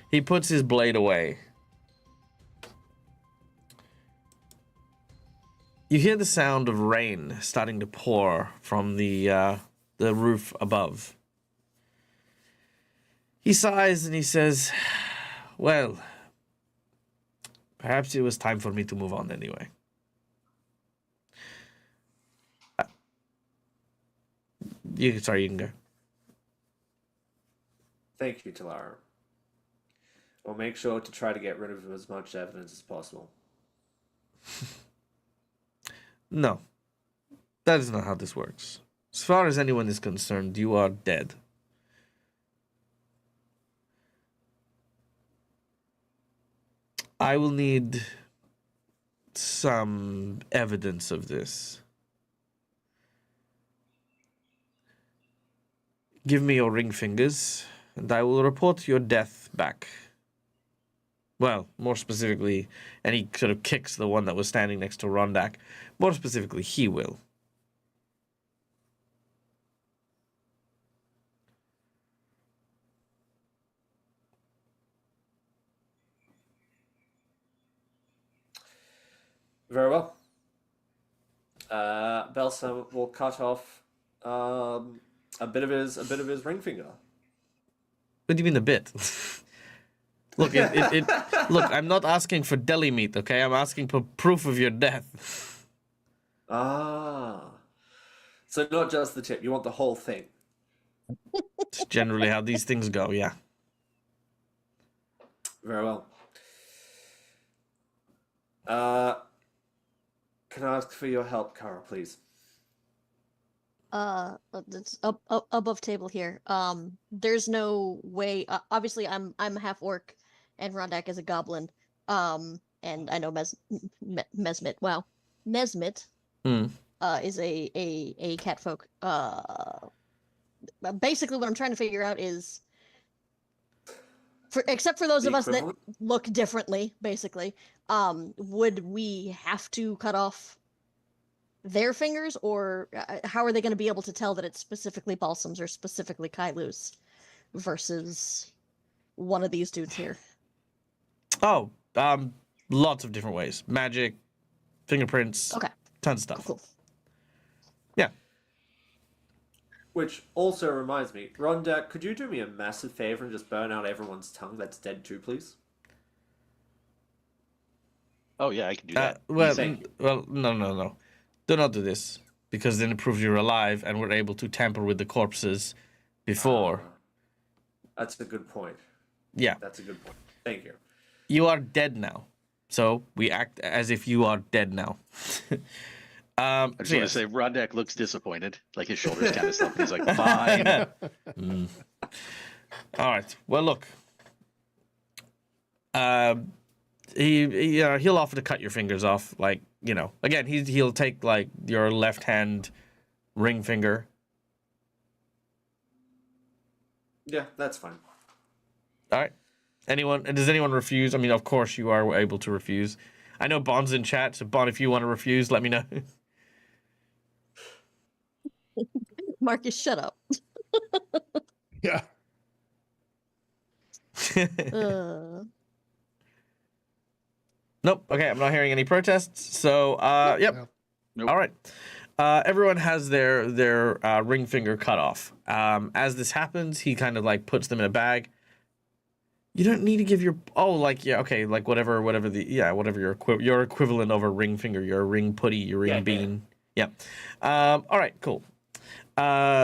He puts his blade away. You hear the sound of rain starting to pour from the roof above. He sighs and he says, well, perhaps it was time for me to move on anyway. You can go. Thank you, Talara. We'll make sure to try to get rid of as much evidence as possible. No, that is not how this works. As far as anyone is concerned, you are dead. I will need some evidence of this. Give me your ring fingers, and I will report your death back. Well, more specifically, and he sort of kicks the one that was standing next to Rondak. More specifically, he will. Very well. Balsam will cut off a bit of his ring finger. What do you mean a bit? Look, look, I'm not asking for deli meat, okay? I'm asking for proof of your death. Ah. So not just the tip, you want the whole thing. It's generally how these things go, yeah. Very well. Can I ask for your help, Kara, please? It's up above table here. There's no way. Obviously, I'm half orc, and Rondak is a goblin. And I know Mesmit. Wow, Nesmit. Is a cat folk. Basically, what I'm trying to figure out is, except for those of us that look differently, basically, would we have to cut off their fingers, or how are they going to be able to tell that it's specifically Balsam's or specifically Kailu's versus one of these dudes here? Oh, lots of different ways. Magic, fingerprints, okay, tons of stuff. Cool. Yeah. Which also reminds me, Rondak, could you do me a massive favor and just burn out everyone's tongue that's dead too, please? Oh yeah, I can do that. Well, no. Do not do this, because then it proves you're alive and we're able to tamper with the corpses before. That's a good point. Yeah. That's a good point. Thank you. You are dead now. So we act as if you are dead now. I just want to say, Rondak looks disappointed. Like his shoulders kind of slump. He's like, fine. All right. Well, look. He'll offer to cut your fingers off. Like, you know, again, he'll take like your left hand ring finger. Yeah, that's fine. All right. Does anyone refuse? I mean, of course you are able to refuse. I know Bond's in chat, so Bond, if you want to refuse, let me know. Marcus, shut up. Yeah. Nope. Okay, I'm not hearing any protests. So, yep. No. Nope. All right. Everyone has their ring finger cut off. As this happens, he kind of like puts them in a bag. You don't need to give your like whatever your equivalent of a ring finger, your ring putty, your ring bean. Yeah. All right. Cool.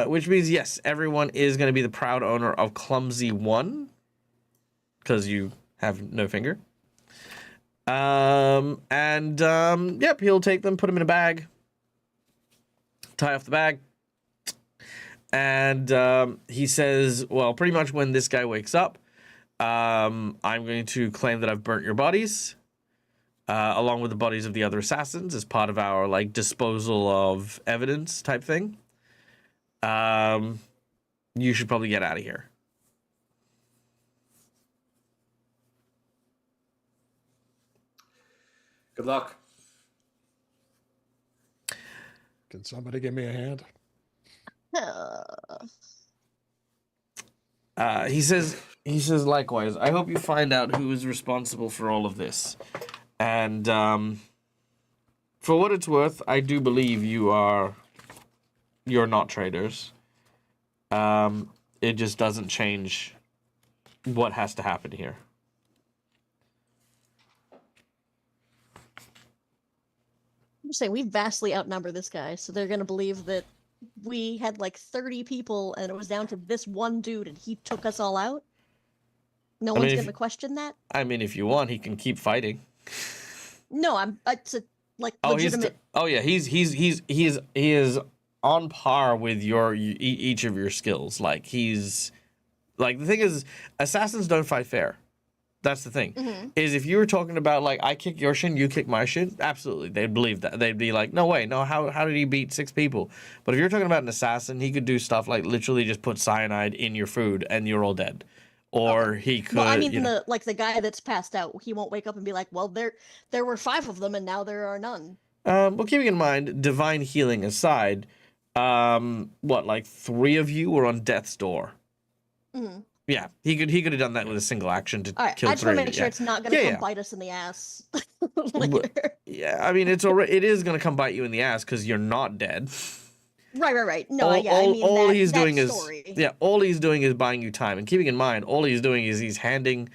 Which means yes, everyone is going to be the proud owner of Clumsy 1 because you have no finger. Yep, he'll take them, put them in a bag, tie off the bag, and he says, well, pretty much when this guy wakes up, I'm going to claim that I've burnt your bodies, along with the bodies of the other assassins as part of our, like, disposal of evidence type thing. You should probably get out of here. Good luck. Can somebody give me a hand? He says likewise, I hope you find out who is responsible for all of this. And for what it's worth, I do believe you're not traitors. It just doesn't change what has to happen here. I'm just saying, we vastly outnumber this guy, so they're gonna believe that we had like 30 people and it was down to this one dude and he took us all out. No one's gonna question that. I mean, if you want, he can keep fighting. No, it's a legitimate. He is on par with each of your skills. Like he's like, the thing is, assassins don't fight fair. That's the thing. Mm-hmm. Is if you were talking about like, I kick your shin, you kick my shin, absolutely, they'd believe that. They'd be like, no way, no, how did he beat 6 people? But if you're talking about an assassin, he could do stuff like literally just put cyanide in your food and you're all dead. Or he could. Well, I mean, the guy that's passed out, he won't wake up and be like, well, there were 5 of them and now there are none. Well, keeping in mind, divine healing aside, like 3 of you were on death's door. Mm-hmm. Yeah, he could have done that with a single action to kill 3. I just want to make sure it's not going to come bite us in the ass later. Yeah, I mean, it is going to come bite you in the ass because you're not dead. Right. No, all he's doing is buying you time. And keeping in mind, all he's doing is he's handing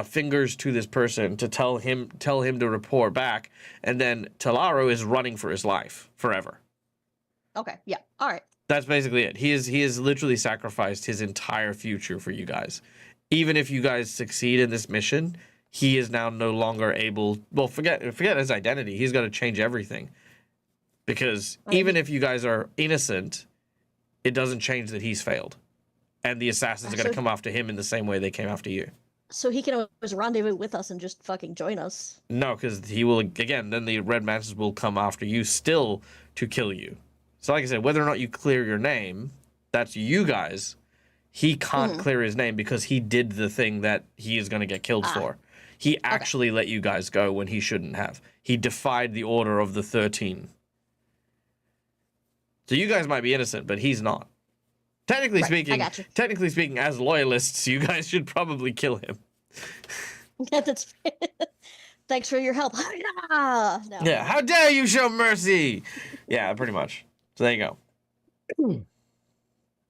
fingers to this person to tell him to report back, and then Talaro is running for his life forever. Okay, yeah, all right. That's basically it. He has literally sacrificed his entire future for you guys. Even if you guys succeed in this mission, he is now no longer able. Well, forget his identity. He's got to change everything, because even if you guys are innocent, it doesn't change that he's failed, and the assassins are going to come after him in the same way they came after you. So he can always rendezvous with us and just fucking join us. No, because he will again. Then the Red Mantis will come after you still to kill you. So like I said, whether or not you clear your name, that's you guys. He can't clear his name because he did the thing that he is going to get killed for. He actually let you guys go when he shouldn't have. He defied the order of the 13. So you guys might be innocent, but he's not. Technically speaking, as loyalists, you guys should probably kill him. That's thanks for your help. No. Yeah, how dare you show mercy? Yeah, pretty much. So there you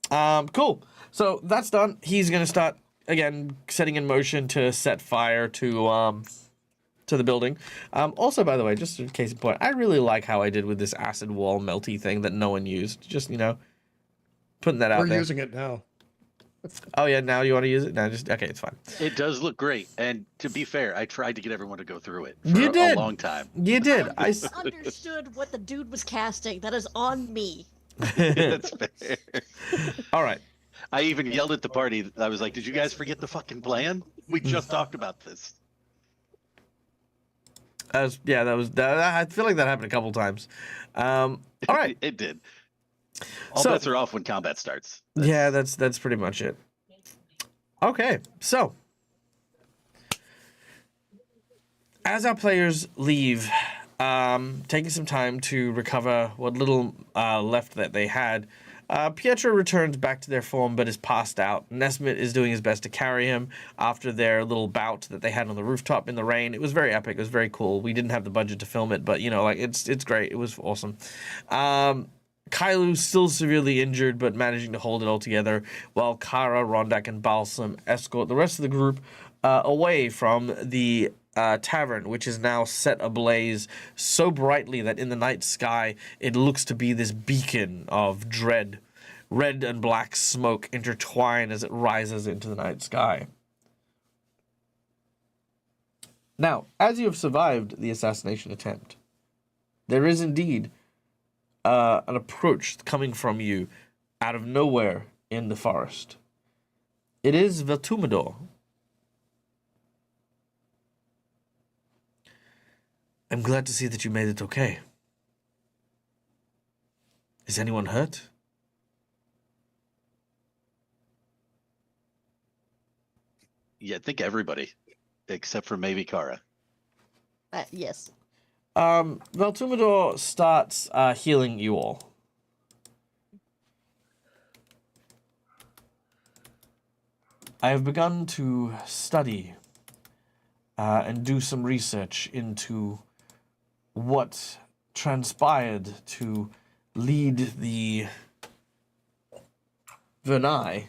go. Cool. So that's done. He's gonna start again setting in motion to set fire to the building. Also, by the way, just in case in point, I really like how I did with this acid wall melty thing that no one used. Just putting that out there. We're using it now. Oh yeah, now you want to use it? No, okay, it's fine. It does look great, and to be fair, I tried to get everyone to go through it for a long time. You did. I understood what the dude was casting. That is on me. That's fair. All right. I even yelled at the party. I was like, "Did you guys forget the fucking plan? We just talked about this." I feel like that happened a couple times. All right. It did. All So- bets are off when combat starts. Yeah, that's pretty much it. Okay, so as our players leave, taking some time to recover what little left that they had, Pietro returns back to their form but is passed out. Nesmith is doing his best to carry him after their little bout that they had on the rooftop in the rain. It was very epic. It was very cool. We didn't have the budget to film it, but, it's great. It was awesome. Kailu's still severely injured, but managing to hold it all together, while Kara, Rondak, and Balsam escort the rest of the group away from the tavern, which is now set ablaze so brightly that in the night sky it looks to be this beacon of dread. Red and black smoke intertwine as it rises into the night sky. Now, as you have survived the assassination attempt, there is indeed an approach coming from you out of nowhere in the forest. It is Veltumador. I'm glad to see that you made it okay. Is anyone hurt? Yeah, I think everybody, except for maybe Kara. Yes. Veltumador starts healing you all. I have begun to study and do some research into what transpired to lead the Vernai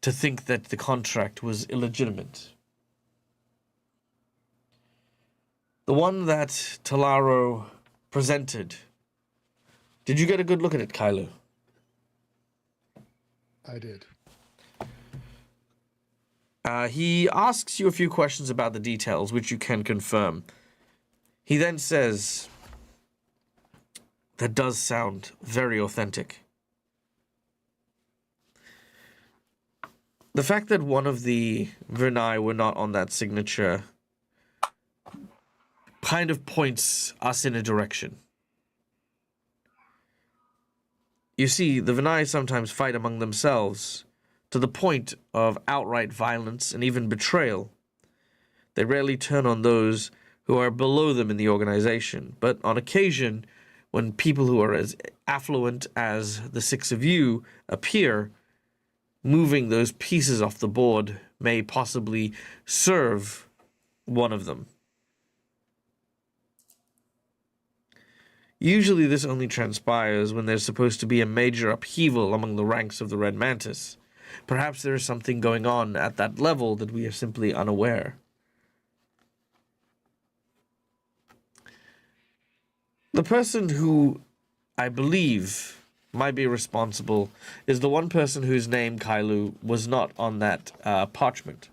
to think that the contract was illegitimate. The one that Talaro presented. Did you get a good look at it, Kailu? I did. He asks you a few questions about the details, which you can confirm. He then says, that does sound very authentic. The fact that one of the Vernai were not on that signature kind of points us in a direction. You see, the Vernai sometimes fight among themselves to the point of outright violence and even betrayal. They rarely turn on those who are below them in the organization, but on occasion, when people who are as affluent as the six of you appear, moving those pieces off the board may possibly serve one of them. Usually this only transpires when there's supposed to be a major upheaval among the ranks of the Red Mantis. Perhaps there is something going on at that level that we are simply unaware. The person who I believe might be responsible is the one person whose name, Kailu, was not on that parchment.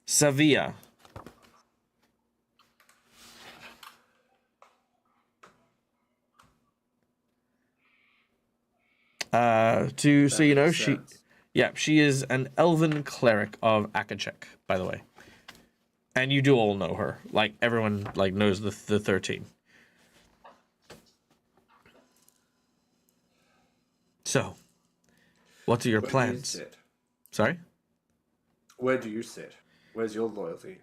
Savia. So you know, she is an elven cleric of Akachek, by the way. And you do all know her. Like, everyone, knows the 13. So, what are your plans? Do you sit? Sorry? Where do you sit? Where's your loyalty?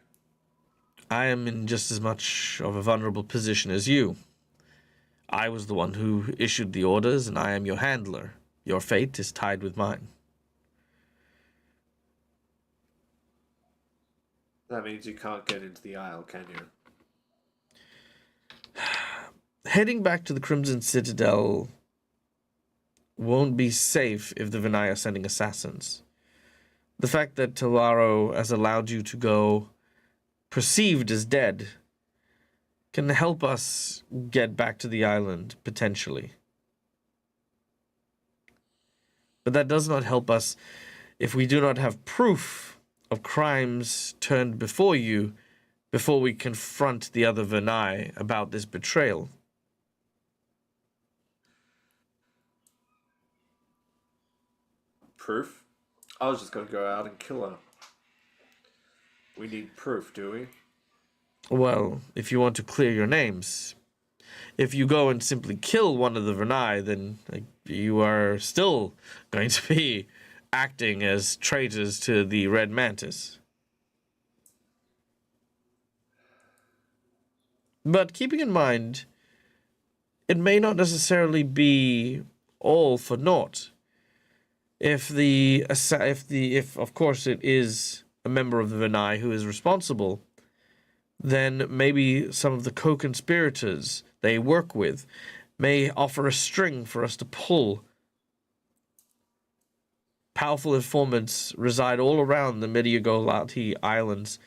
I am in just as much of a vulnerable position as you. I was the one who issued the orders, and I am your handler. Your fate is tied with mine. That means you can't get into the Isle, can you? Heading back to the Crimson Citadel won't be safe if the Vinay are sending assassins. The fact that Talaro has allowed you to go perceived as dead can help us get back to the island, potentially. But that does not help us if we do not have proof of crimes turned before you before we confront the other Vernai about this betrayal. Proof? I was just going to go out and kill her. We need proof, do we? Well, if you want to clear your names. If you go and simply kill one of the Vernai, then you are still going to be acting as traitors to the Red Mantis. But keeping in mind, it may not necessarily be all for naught. If of course it is a member of the Vernai who is responsible, then maybe some of the co-conspirators they work with may offer a string for us to pull. Powerful informants reside all around the Mediagolati Islands,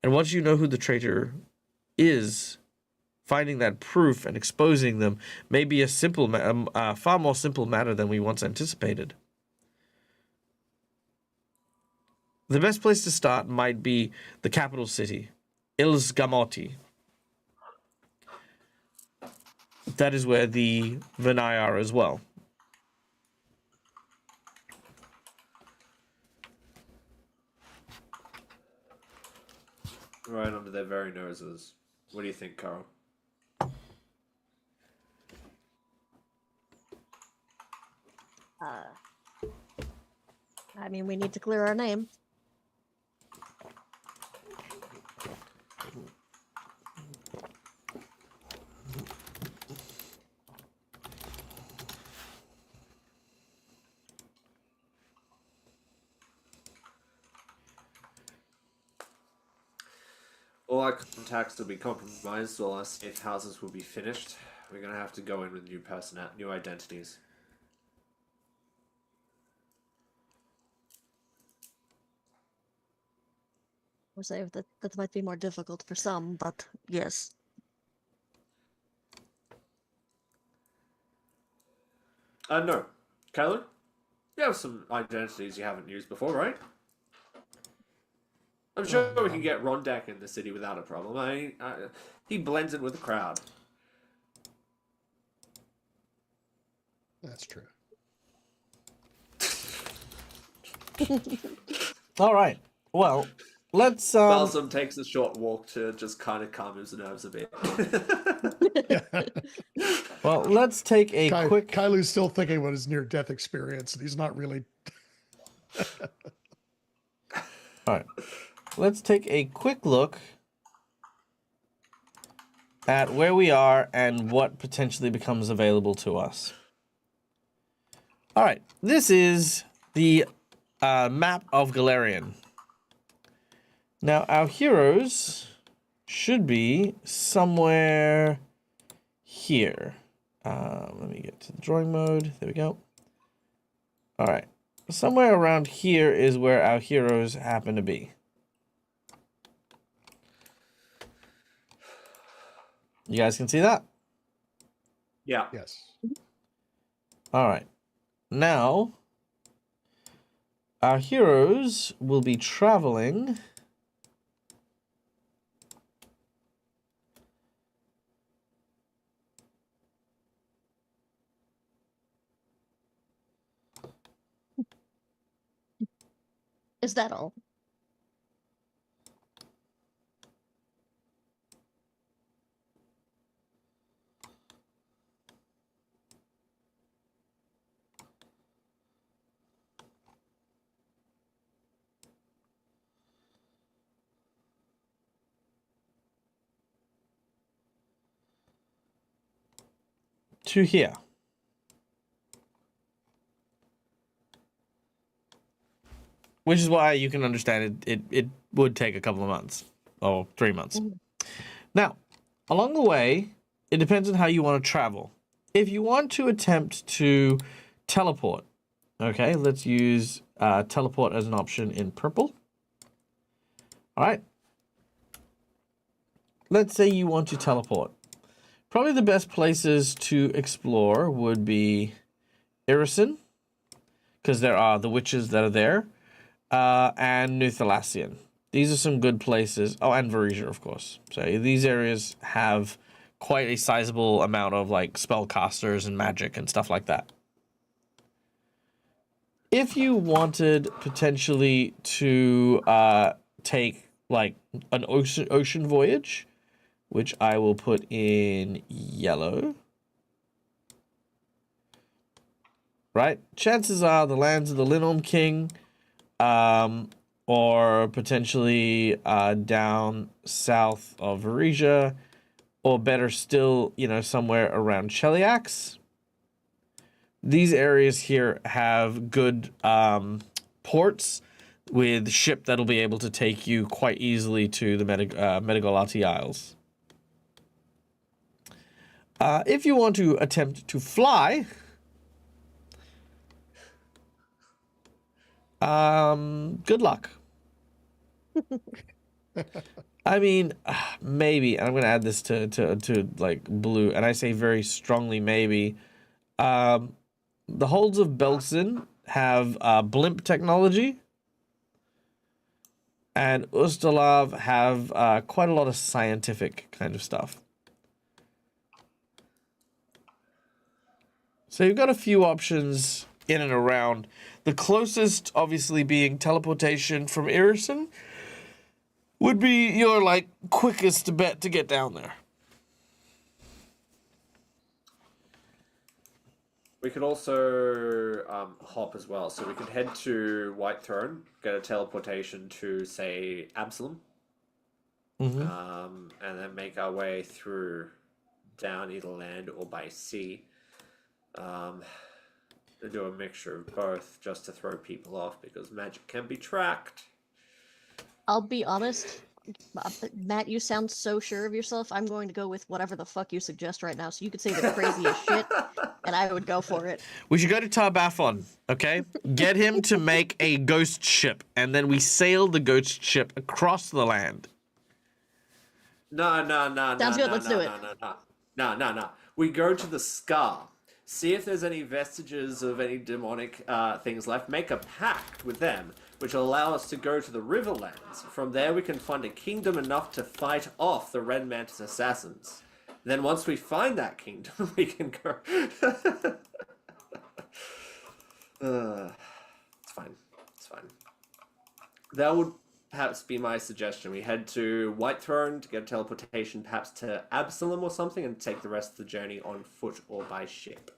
and once you know who the traitor is, finding that proof and exposing them may be a far more simple matter than we once anticipated. The best place to start might be the capital city, Ilsgamoti. That is where the Vernai are as well. Right under their very noses. What do you think, Carl? I mean, we need to clear our name. All our contacts will be compromised. All our safe houses will be finished. We're gonna have to go in with new identities. We'll say that might be more difficult for some, but yes. No. Kyler? You have some identities you haven't used before, right? I'm sure we can get Rondak in the city without a problem. He blends in with the crowd. That's true. All right. Well, let's. Balsam takes a short walk to just kind of calm his nerves a bit. Well, let's take a quick. Kailu's still thinking about his near-death experience, and he's not really. All right. Let's take a quick look at where we are and what potentially becomes available to us. All right. This is the map of Galarian. Now, our heroes should be somewhere here. Let me get to the drawing mode. There we go. All right. Somewhere around here is where our heroes happen to be. You guys can see that? Yeah. Yes. All right. Now, our heroes will be traveling Is that all? to here. Which is why you can understand it would take a couple of months or 3 months. Now, along the way, it depends on how you want to travel. If you want to attempt to teleport, okay, let's use teleport as an option in purple. All right. Let's say you want to teleport. Probably the best places to explore would be Irison, because there are the witches that are there, and New Thalassian. These are some good places. Oh, and Varesia, of course. So these areas have quite a sizable amount of like spellcasters and magic and stuff like that. If you wanted potentially to take like an ocean voyage, which I will put in yellow. Right? Chances are the lands of the Linholm King, or potentially down south of Varesia, or better still, somewhere around Cheliax. These areas here have good ports with ship that'll be able to take you quite easily to the Medigolati Isles. If you want to attempt to fly, good luck. I mean, maybe, and I'm gonna add this to like blue, and I say very strongly maybe. The holds of Belkzen have blimp technology, and Ustalav have quite a lot of scientific kind of stuff. So you've got a few options in and around. The closest, obviously, being teleportation from Irison, would be your, like, quickest bet to get down there. We could also hop as well. So we could head to White Throne, get a teleportation to, say, Absalom. And then make our way through down either land or by sea. Do a mixture of both just to throw people off because magic can be tracked. I'll be honest, Matt, you sound so sure of yourself. I'm going to go with whatever the fuck you suggest right now. So you could say the craziest shit, and I would go for it. We should go to Tarbathon, okay? Get him to make a ghost ship, and then we sail the ghost ship across the land. No. Sounds good, let's do it. No. We go to the Scar. See if there's any vestiges of any demonic things left. Make a pact with them, which will allow us to go to the Riverlands. From there, we can find a kingdom enough to fight off the Red Mantis assassins. Then once we find that kingdom, we can go... It's fine. That would perhaps be my suggestion. We head to White Throne to get a teleportation, perhaps to Absalom or something, and take the rest of the journey on foot or by ship.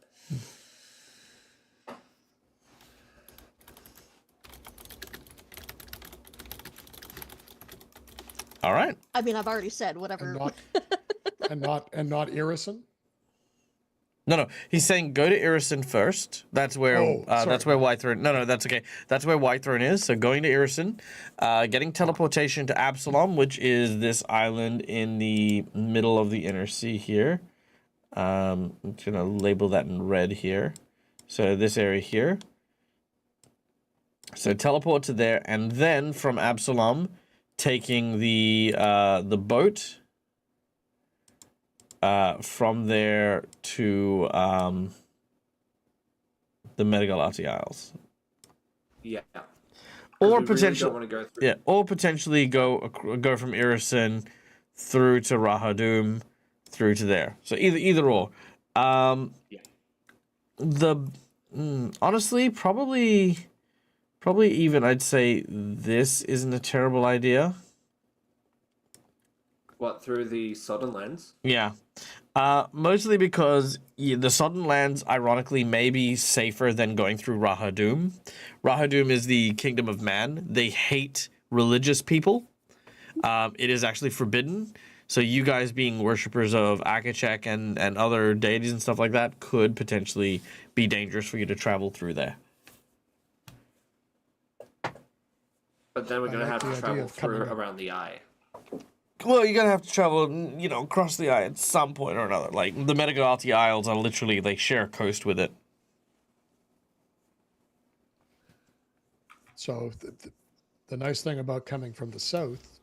All right. I mean, I've already said whatever. And not Irison? No. He's saying go to Irison first. That's where White Throne. No, that's okay. That's where White Throne is. So going to Irison, getting teleportation to Absalom, which is this island in the middle of the inner sea here. I'm gonna label that in red here. So this area here. So teleport to there, and then from Absalom, taking the boat. From there to the Medigolati Isles. Yeah. Or really potentially, or potentially go from Irison through to Rahadum, through to there. So either or. Honestly, probably even I'd say this isn't a terrible idea. What, through the Sodden Lands? Yeah. Mostly because the Sodden Lands, ironically, may be safer than going through Rahadum. Rahadum is the kingdom of man. They hate religious people. It is actually forbidden. So you guys being worshippers of Akachek and other deities and stuff like that could potentially be dangerous for you to travel through there. But then we're going to have to travel through around the eye. Well, you're gonna have to travel, across the eye at some point or another. Like, the Medigolati Isles are literally, they share a coast with it. So the nice thing about coming from the south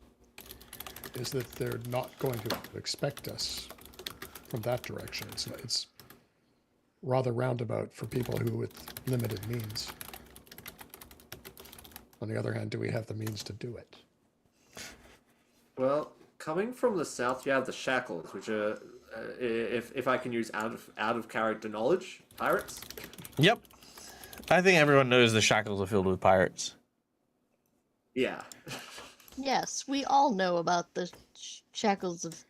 is that they're not going to expect us from that direction. It's rather roundabout for people who with limited means. On the other hand, do we have the means to do it? Well, coming from the south, you have the Shackles, which are, if I can use out of character knowledge, pirates. Yep. I think everyone knows the Shackles are filled with pirates. Yeah. Yes, we all know about the shackles of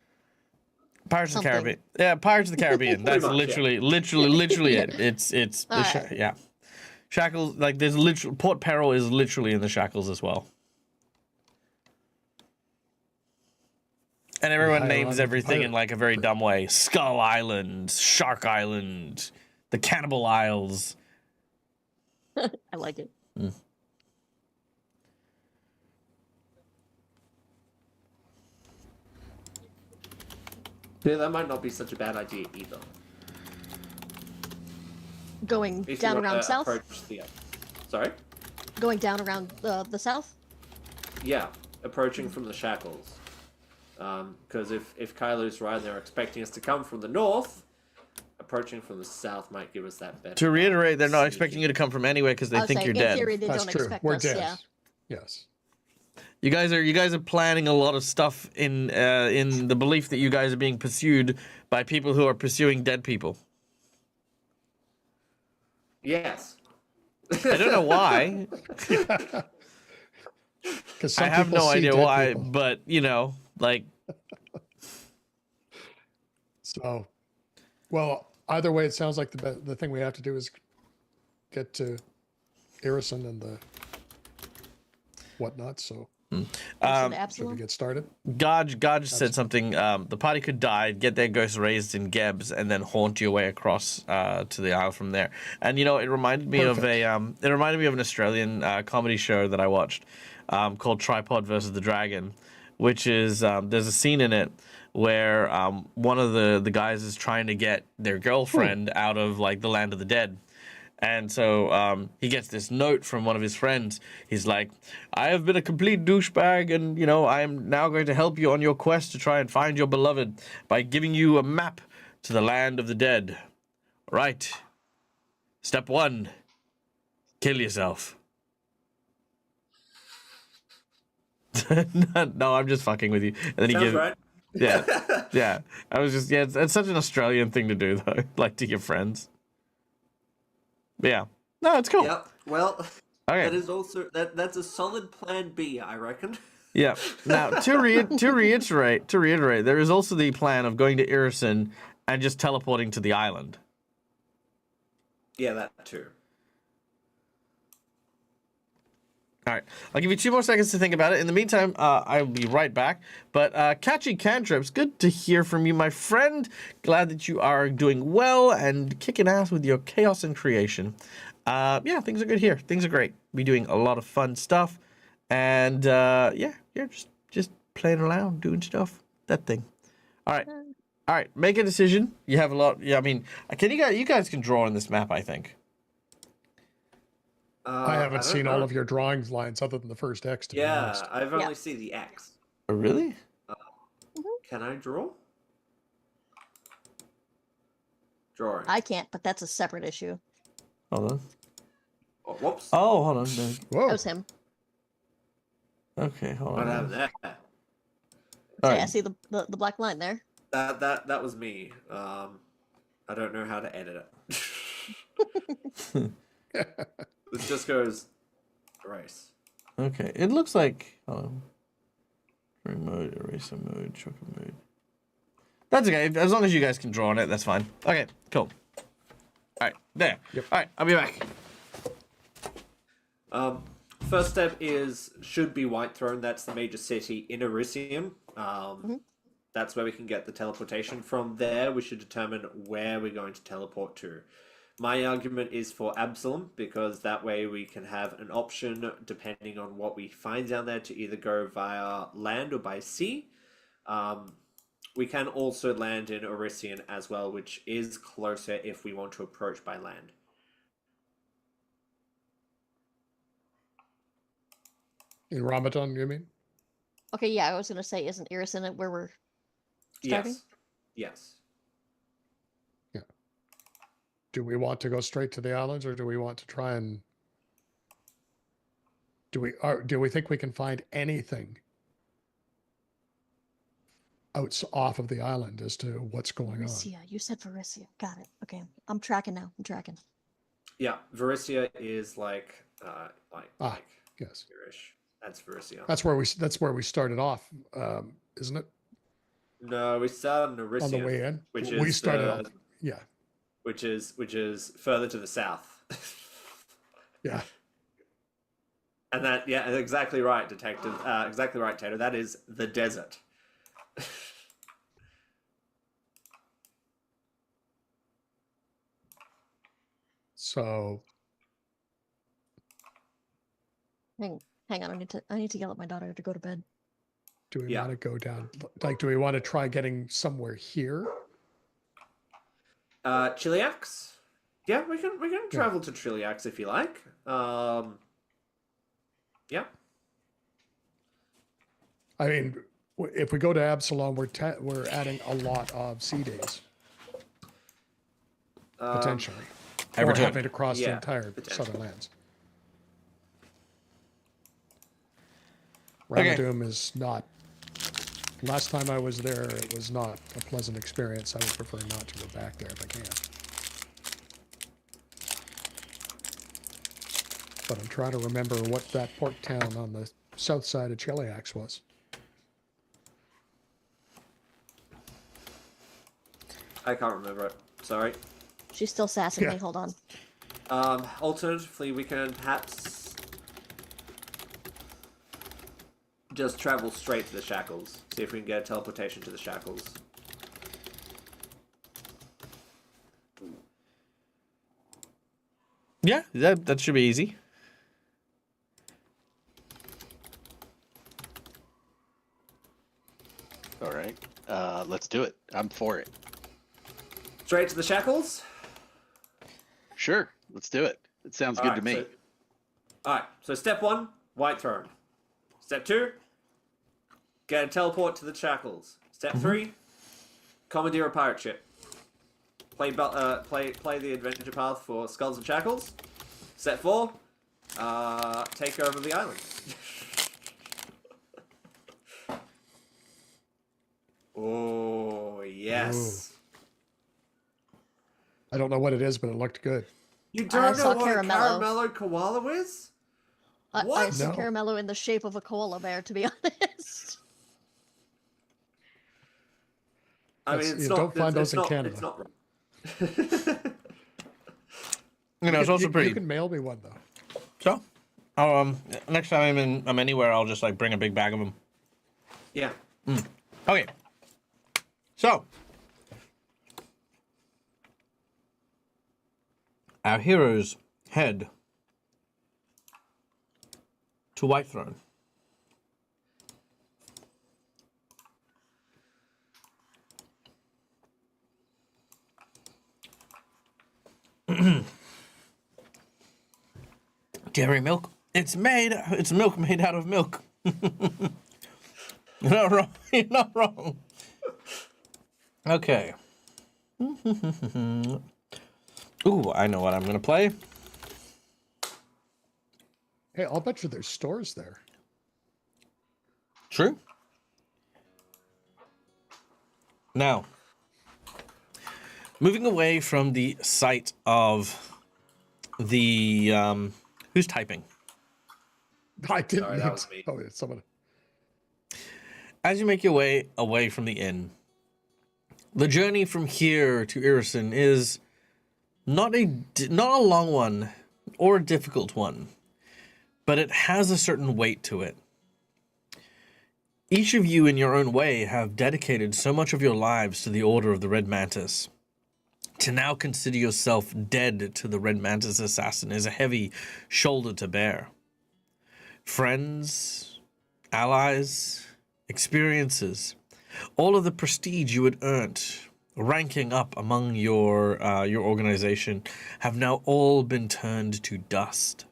Pirates of the something. Caribbean. Yeah, Pirates of the Caribbean. That's much, yeah. literally Yeah. it. It's All right. yeah. Shackles, like there's literally Port Peril is literally in the shackles as well. And everyone higher names on the everything in pirate like a very tree. dumb way. Skull Island, Shark Island, the Cannibal Isles. I like it. Yeah, that might not be such a bad idea either. Going If down you around south? approach the sorry? Going down around the south? Yeah, approaching from the shackles. Because if Kylo's right and they're expecting us to come from the north, approaching from the south might give us that better. To reiterate, they're not sneaky- expecting you to come from anywhere because they I was think saying, you're in dead. theory, they That's don't true. expect We're us. dead. Yeah. Yes. You guys are planning a lot of stuff in the belief that you guys are being pursued by people who are pursuing dead people. Yes. I don't know why. Because I have no idea why, but you know, like. So, well, either way, it sounds like the thing we have to do is get to Irison and the whatnot. So, should we Absalom? get started? Gaj said something. The party could die, get their ghosts raised in Gebs, and then haunt your way across to the isle from there. And you know, it reminded me of an Australian comedy show that I watched called Tripod versus the Dragon, which is there's a scene in it where one of the guys is trying to get their girlfriend out of like the land of the dead. And so he gets this note from one of his friends. He's like, I have been a complete douchebag, and, you know, I am now going to help you on your quest to try and find your beloved by giving you a map to the land of the dead. Right. Step 1, kill yourself. No, I'm just fucking with you. And then he Sounds gives, right. yeah, yeah. I was just, yeah, it's such an Australian thing to do, though, like to your friends. But yeah. No, it's cool. Yep. Well, Okay. that is also that's a solid plan B, I reckon. Yeah. Now, to reiterate, there is also the plan of going to Irison and just teleporting to the island. Yeah, that too. All right. I'll give you 2 more seconds to think about it. In the meantime, I'll be right back. But Catchy Cantrips, good to hear from you, my friend. Glad that you are doing well and kicking ass with your chaos and creation. Yeah, things are good here. Things are great. We're doing a lot of fun stuff. And yeah, just playing around, doing stuff. That thing. All right. All right. Make a decision. You have a lot. Yeah, I mean, you guys can draw on this map, I think. I haven't don't seen know. all of your drawings lines other than the first X, to be honest. Yeah, I've only seen the X. Oh, really? Can I draw? Drawing. I can't, but that's a separate issue. Hold on. Oh, whoops. Oh, hold on. No. Whoa. That was him. Okay, hold What on. happened there? All Okay, I right. see the black line there. That was me. I don't know how to edit it. This just goes erase. Okay, it looks like drawing mode, eraser mode, choker mode. That's okay. As long as you guys can draw on it, that's fine. Okay, cool. All right, there. Yep. All right, I'll be back. First step should be White Throne. That's the major city in Elysium. That's where we can get the teleportation. From there, we should determine where we're going to teleport to. My argument is for Absalom, because that way we can have an option, depending on what we find down there, to either go via land or by sea. We can also land in Elysium as well, which is closer if we want to approach by land. In Ramadan, you mean? Okay, yeah, I was gonna say, isn't Irison where we're starting? Yes. Do we want to go straight to the islands, or do we want to try and do we think we can find anything off of the island as to what's going on? Varissia. You said Varissia. Got it. Okay, I'm tracking now. I'm tracking. Yeah, Varissia is like Yes. here-ish. That's Verisia. That's where we started off, isn't it? No, we started in On the Orisia, way in, which we is started off. Yeah, which is further to the south. yeah. And that, yeah, exactly right, Detective. Exactly right, Tato. That is the desert. So Hang on, I need to yell at my daughter to go to bed. do we Yeah. want to go down? Like, do we want to try getting somewhere here? Chiliax? Yeah, we can travel to Chiliax if you like. Yeah. I mean, if we go to Absalom, we're adding a lot of sea days potentially, or Everton. having to cross the Yeah, entire potentially. southern lands. Okay. Ramadoom is not. Last time I was there, it was not a pleasant experience. I would prefer not to go back there if I can. But I'm trying to remember what that port town on the south side of Chiliax was. I can't remember it. Sorry. She's still sassing Yeah. me. Hold on. Alternatively, we can perhaps just travel straight to the shackles. See if we can get a teleportation to the shackles. Yeah, that should be easy. All right. Let's do it. I'm for it. Straight to the shackles? Sure. Let's do it. It sounds good to me. Alright, so step 1, White Throne. Step 2, get a teleport to the shackles. Step 3, commandeer a pirate ship. Play the adventure path for Skulls and Shackles. Step 4, take over the island. Oh, yes. I don't know what it is, but it looked good. You I don't know saw what Caramello. a caramello koala is? I What? see No. Caramello in the shape of a koala bear, to be honest. I mean, That's- it's you not. don't find it's those in not, Canada. It's not wrong. You know, it's also pretty. You can mail me one though. So, next time I'm anywhere, I'll just like bring a big bag of them. Yeah. Okay. So, our heroes head to Whitethrone. Dairy milk. It's milk made out of milk. You're not wrong. You're not wrong. Okay. Ooh, I know what I'm gonna play. Hey, I'll bet you there's stores there. True. Now, moving away from the site of the who's typing? I didn't. Sorry, that was me. Oh, it's someone. As you make your way away from the inn, the journey from here to Irison is not a long one or a difficult one, but it has a certain weight to it. Each of you in your own way have dedicated so much of your lives to the Order of the Red Mantis. To now consider yourself dead to the Red Mantis assassin is a heavy shoulder to bear. Friends, allies, experiences, all of the prestige you had earned, ranking up among your organization, have now all been turned to dust.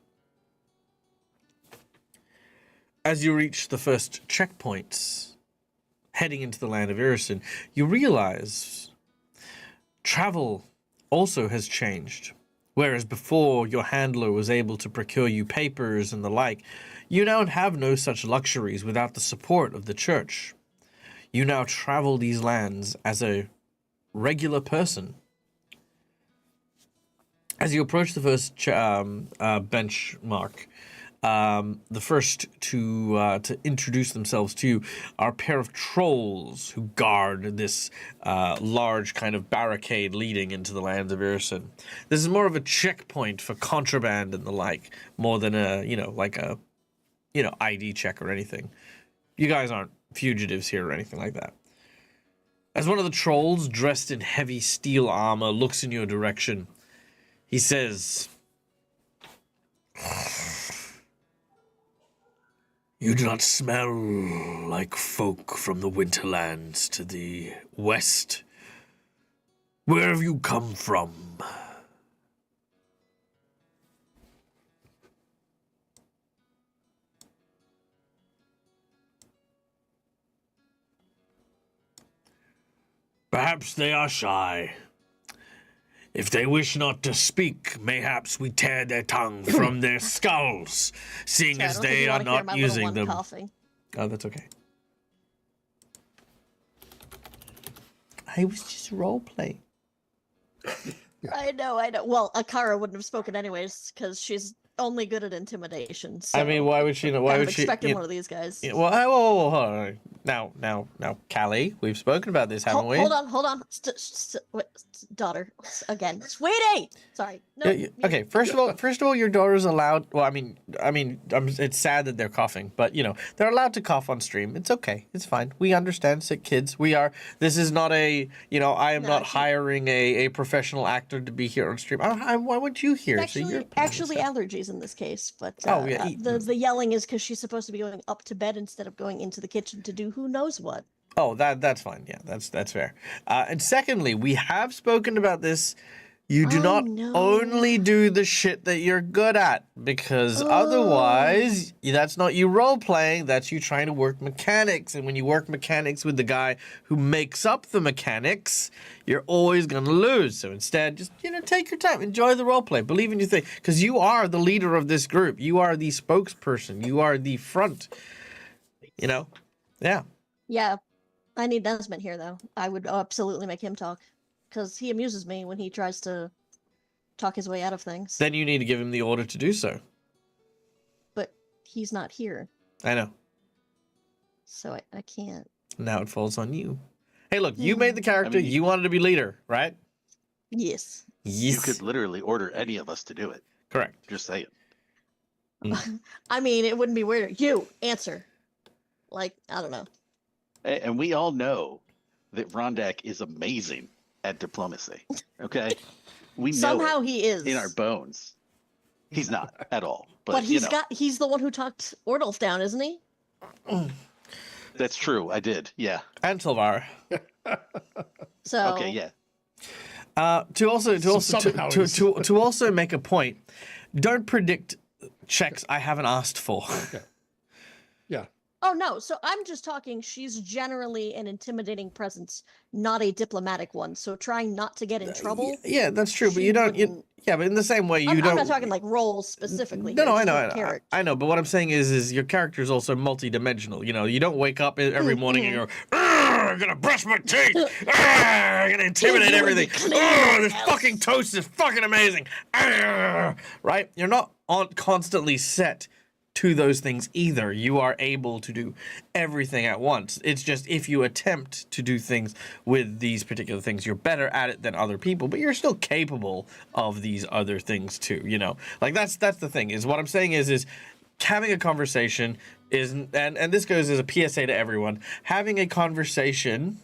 As you reach the first checkpoints, heading into the land of Irison, you realize travel also has changed. Whereas before your handler was able to procure you papers and the like, you now have no such luxuries without the support of the church. You now travel these lands as a regular person. As you approach the first benchmark, The first to introduce themselves to you are a pair of trolls who guard this large kind of barricade leading into the lands of Irison. This is more of a checkpoint for contraband and the like, more than a ID check or anything. You guys aren't fugitives here or anything like that. As one of the trolls, dressed in heavy steel armor, looks in your direction, he says, "You do not smell like folk from the Winterlands to the west. Where have you come from?" "Perhaps they are shy. If they wish not to speak, mayhaps we tear their tongue from their skulls, seeing Sorry, I as don't think they you are wanna hear not my little using one them." coughing. Oh, that's okay. I was just role playing. I know. Well, Akara wouldn't have spoken anyways, because she's only good at intimidation. So I mean, why would she know? Why kind would of she? expecting one of these guys. Yeah, well, whoa, hold on. Now, Callie, we've spoken about this, haven't we? Hold on. Wait, daughter, again, sweetie. Sorry. No. Okay. First of all, your daughter's allowed. Well, it's sad that they're coughing, but they're allowed to cough on stream. It's okay. It's fine. We understand, sick kids. We are. This is not a. I am not hiring a professional actor to be here on stream. Why would you hear? Actually, allergies in this case, but the yelling is because she's supposed to be going up to bed instead of going into the kitchen to do who knows what. Oh, that's fine. Yeah, that's fair. And secondly, we have spoken about this. You do not only do the shit that you're good at, because otherwise, that's not you role-playing, that's you trying to work mechanics. And when you work mechanics with the guy who makes up the mechanics, you're always going to lose. So instead, just, take your time. Enjoy the role-play. Believe in your thing. Because you are the leader of this group. You are the spokesperson. You are the front. Yeah. Yeah. I need Desmond here, though. I would absolutely make him talk. Because he amuses me when he tries to talk his way out of things. Then you need to give him the order to do so. But he's not here. I know. So I can't. Now it falls on you. Hey, look, you made the character. You wanted to be leader, right? Yes. You could literally order any of us to do it. Correct. Just say it. I mean, it wouldn't be weird. You, answer. I don't know. And we all know that Rondak is amazing at diplomacy. Okay, we know somehow he is in our bones. He's not at all, but he's the one who talked Ordulf down, isn't he? That's true. I did. Yeah. And Silvara. So okay. Yeah. To also make a point, don't predict checks I haven't asked for. Yeah. Oh, no. So I'm just talking, she's generally an intimidating presence, not a diplomatic one. So trying not to get in trouble. Yeah, that's true. But you don't. But in the same way, I'm not talking like roles specifically. No, I know. But what I'm saying is your character is also multi-dimensional. You don't wake up every morning and go, I'm going to brush my teeth. I'm going to intimidate everything. This fucking toast is fucking amazing. Right? You're not constantly set to those things either. You are able to do everything at once. It's just if you attempt to do things with these particular things, you're better at it than other people, but you're still capable of these other things too, That's the thing, is what I'm saying is having a conversation is, and this goes as a PSA to everyone, having a conversation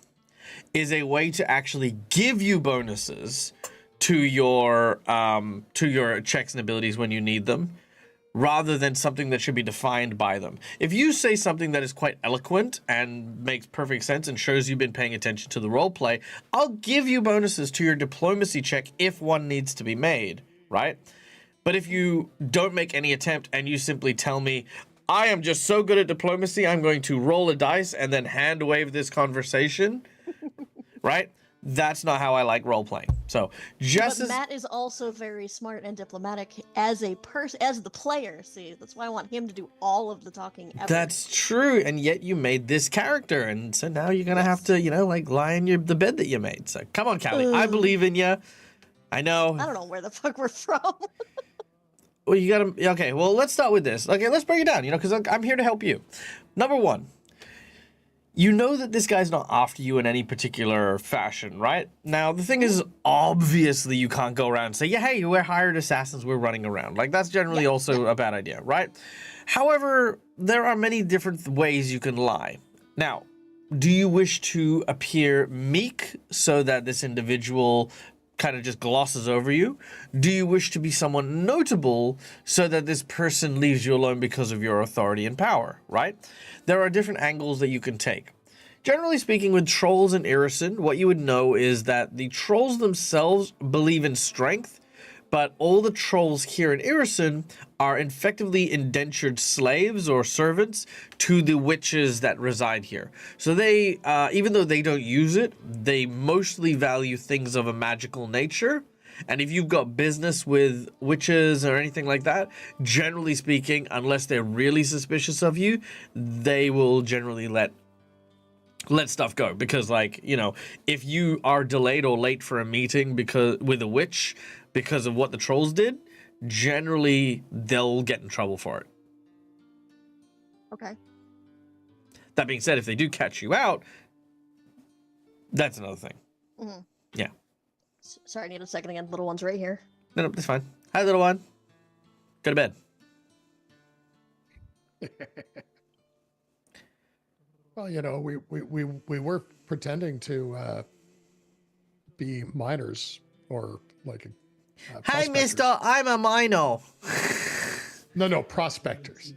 is a way to actually give you bonuses to your checks and abilities when you need them, rather than something that should be defined by them. If you say something that is quite eloquent and makes perfect sense and shows you've been paying attention to the role play, I'll give you bonuses to your diplomacy check if one needs to be made, right? But if you don't make any attempt and you simply tell me, I am just so good at diplomacy, I'm going to roll a dice and then hand wave this conversation, right? That's not how I like role-playing. So but Matt is also very smart and diplomatic as a person, as the player. See, that's why I want him to do all of the talking ever. That's true, and yet you made this character, and so now you're gonna have to, lie in the bed that you made. So come on, Callie, I believe in you. I know. I don't know where the fuck we're from. Well, you gotta. Okay, well, let's start with this. Okay, let's break it down. Because I'm here to help you. Number one, you know that this guy's not after you in any particular fashion, right? Now, the thing is, obviously, you can't go around and say, yeah, hey, we're hired assassins, we're running around. Like, that's generally also a bad idea, right? However, there are many different ways you can lie. Now, do you wish to appear meek so that this individual kind of just glosses over you? Do you wish to be someone notable so that this person leaves you alone because of your authority and power, right? There are different angles that you can take. Generally speaking, with trolls in Irison, what you would know is that the trolls themselves believe in strength, but all the trolls here in Irison are effectively indentured slaves or servants to the witches that reside here. So they, even though they don't use it, they mostly value things of a magical nature. And if you've got business with witches or anything like that, generally speaking, unless they're really suspicious of you, they will generally let stuff go. Because, like, if you are delayed or late for a meeting with a witch because of what the trolls did, generally they'll get in trouble for it. Okay. That being said, if they do catch you out, that's another thing. Mm-hmm. Yeah. Sorry, I need a second again. Little one's right here. No, that's fine. Hi, little one. Go to bed. Well, we were pretending to be minors or like Hi, prospectors. mister. I'm a minor. No, prospectors.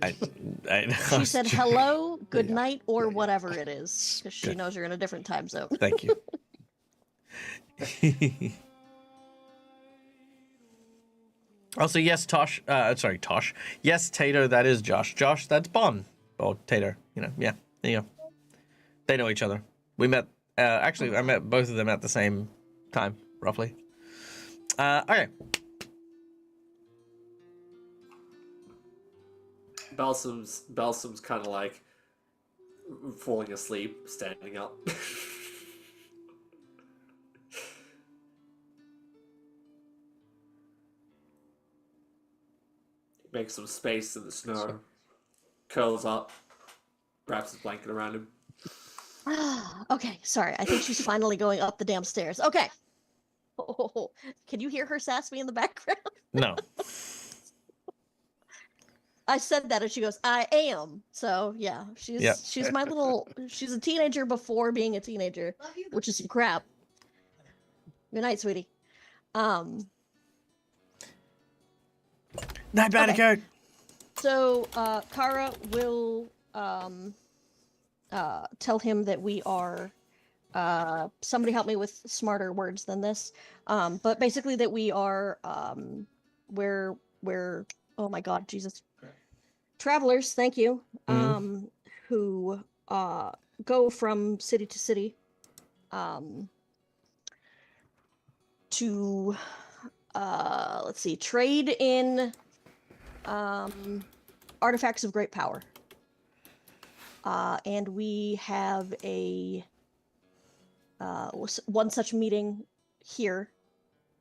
She said hello, good night, or whatever it is, because she knows you're in a different time zone. Thank you. Also, yes, Tosh. Sorry, Tosh. Yes, Tato. That is Josh. Josh, that's Bon. Or Tato. Yeah. There you go. They know each other. We met. Actually, I met both of them at the same time, roughly. Okay. Balsam's kind of like falling asleep, standing up. Makes some space in the snow, curls up, wraps his blanket around him. Okay, sorry. I think she's finally going up the damn stairs. Okay. Oh, can you hear her sass me in the background? No. I said that and she goes, I am. So yeah, she's my little, she's a teenager before being a teenager, which is some crap. Good night, sweetie. Night, Bandicoot. Okay. So Kara will tell him that we are somebody help me with smarter words than this. But basically that we are we're oh my god, Jesus. Travelers, thank you. Who go from city to city to let's see, trade in artifacts of great power. And we have a one such meeting here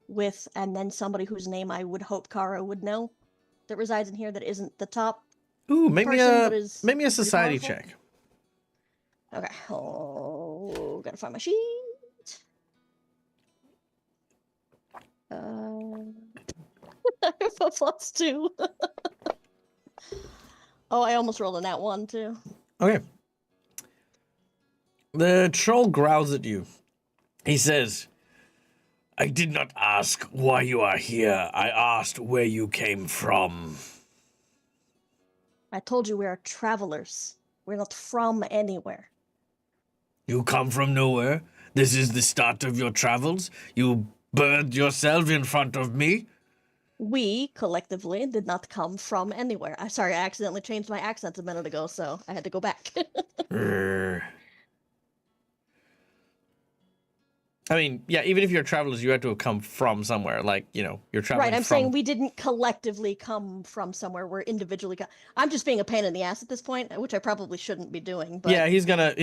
with, and then somebody whose name I would hope Kara would know that resides in here that isn't the top. Ooh, make me a society powerful. check. Okay. Oh, gotta find my sheet. I have a +2. Oh, I almost rolled a nat 1 too. Okay. The troll growls at you. He says, I did not ask why you are here. I asked where you came from. I told you we are travelers. We're not from anywhere. You come from nowhere? This is the start of your travels? You burned yourself in front of me? We, collectively, did not come from anywhere. I'm sorry, I accidentally changed my accent a minute ago, so I had to go back. I mean, yeah, even if you're travelers, you had to have come from somewhere. Like, you're traveling Right, I'm from... saying we didn't collectively come from somewhere. We're individually. I'm just being a pain in the ass at this point, which I probably shouldn't be doing. But Yeah, he's gonna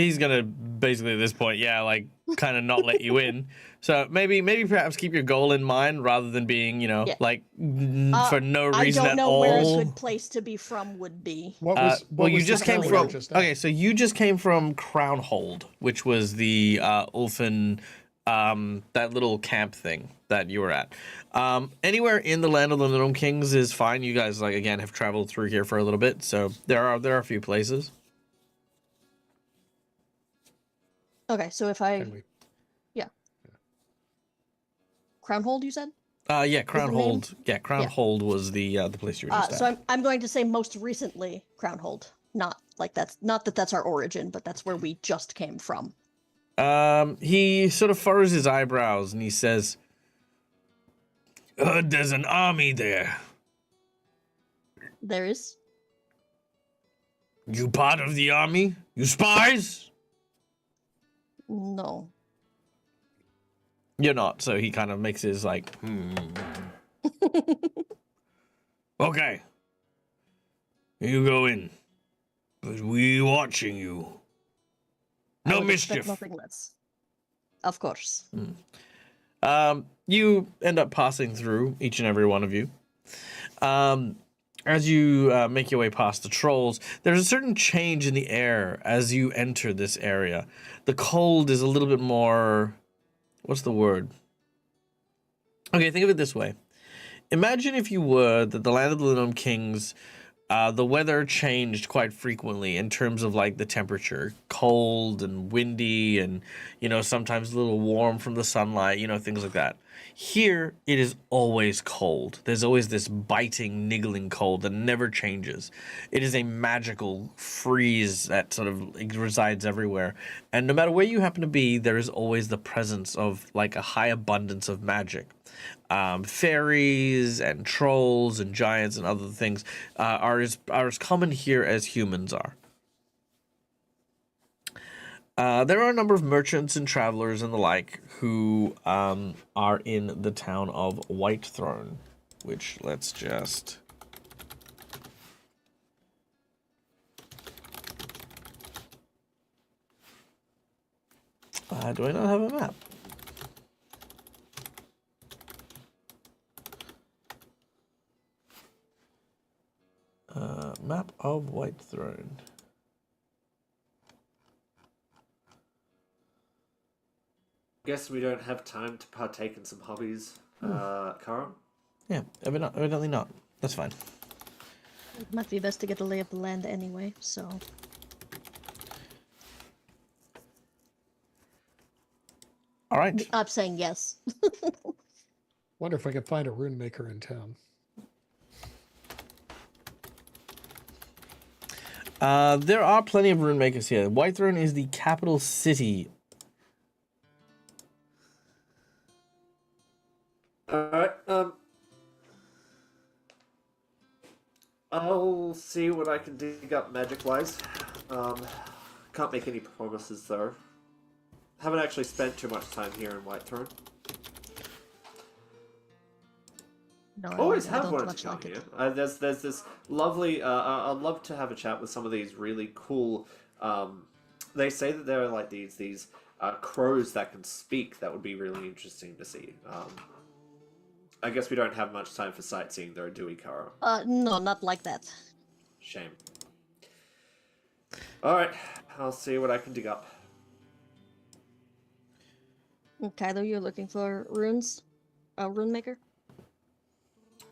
basically at this point, yeah, like kind of not let you in. So maybe perhaps keep your goal in mind rather than being, Yeah. like for no I reason don't at know all. where a good place to be from would be. What was Well, you was the just came town we from. were just at? Okay, so you just came from Crownhold, which was the Ulfin, that little camp thing that you were at. Anywhere in the land of the Gnome Kings is fine. You guys, like, again, have traveled through here for a little bit, so there are a few places. Okay, so if I Can we? Crownhold, you said? Yeah, the name? Crownhold. Yeah, Crownhold was the place you were just at. So I'm going to say most recently Crownhold. Not like that's our origin, but that's where we just came from. He sort of furrows his eyebrows and he says, there's an army there. There is. You part of the army? You spies? No. You're not, so he kind of makes his Okay. You go in. But we watching you. I No would expect mischief. nothing less. Of course. You end up passing through, each and every one of you. As you make your way past the trolls, there's a certain change in the air as you enter this area. The cold is a little bit more... What's the word? Okay, think of it this way. Imagine, if you would, that the land of the Gnome Kings, the weather changed quite frequently in terms of, like, the temperature. Cold and windy and, sometimes a little warm from the sunlight, things like that. Here, it is always cold. There's always this biting, niggling cold that never changes. It is a magical freeze that sort of resides everywhere. And no matter where you happen to be, there is always the presence of, like, a high abundance of magic. Fairies and trolls and giants and other things are as common here as humans are. There are a number of merchants and travelers and the like who are in the town of Whitethrone, which let's just... do I not have a map? Map of Whitethrone. Guess we don't have time to partake in some hobbies, Kara. Yeah, evidently not. That's fine. It might be best to get a lay of the land anyway, so... All right. I'm saying yes. Wonder if I could find a rune maker in town. There are plenty of rune makers here. Whitethrone is the capital city. Alright, I'll see what I can dig up magic-wise. Can't make any promises, though. Haven't actually spent too much time here in Whitethrone. No, Always I have don't wanted much to come like here. it. There's this lovely... I'd love to have a chat with some of these really cool... they say that there are like these crows that can speak. That would be really interesting to see. I guess we don't have much time for sightseeing though, do we, Kara? No, not like that. Shame. Alright, I'll see what I can dig up. Kylo, you're looking for runes? A rune maker?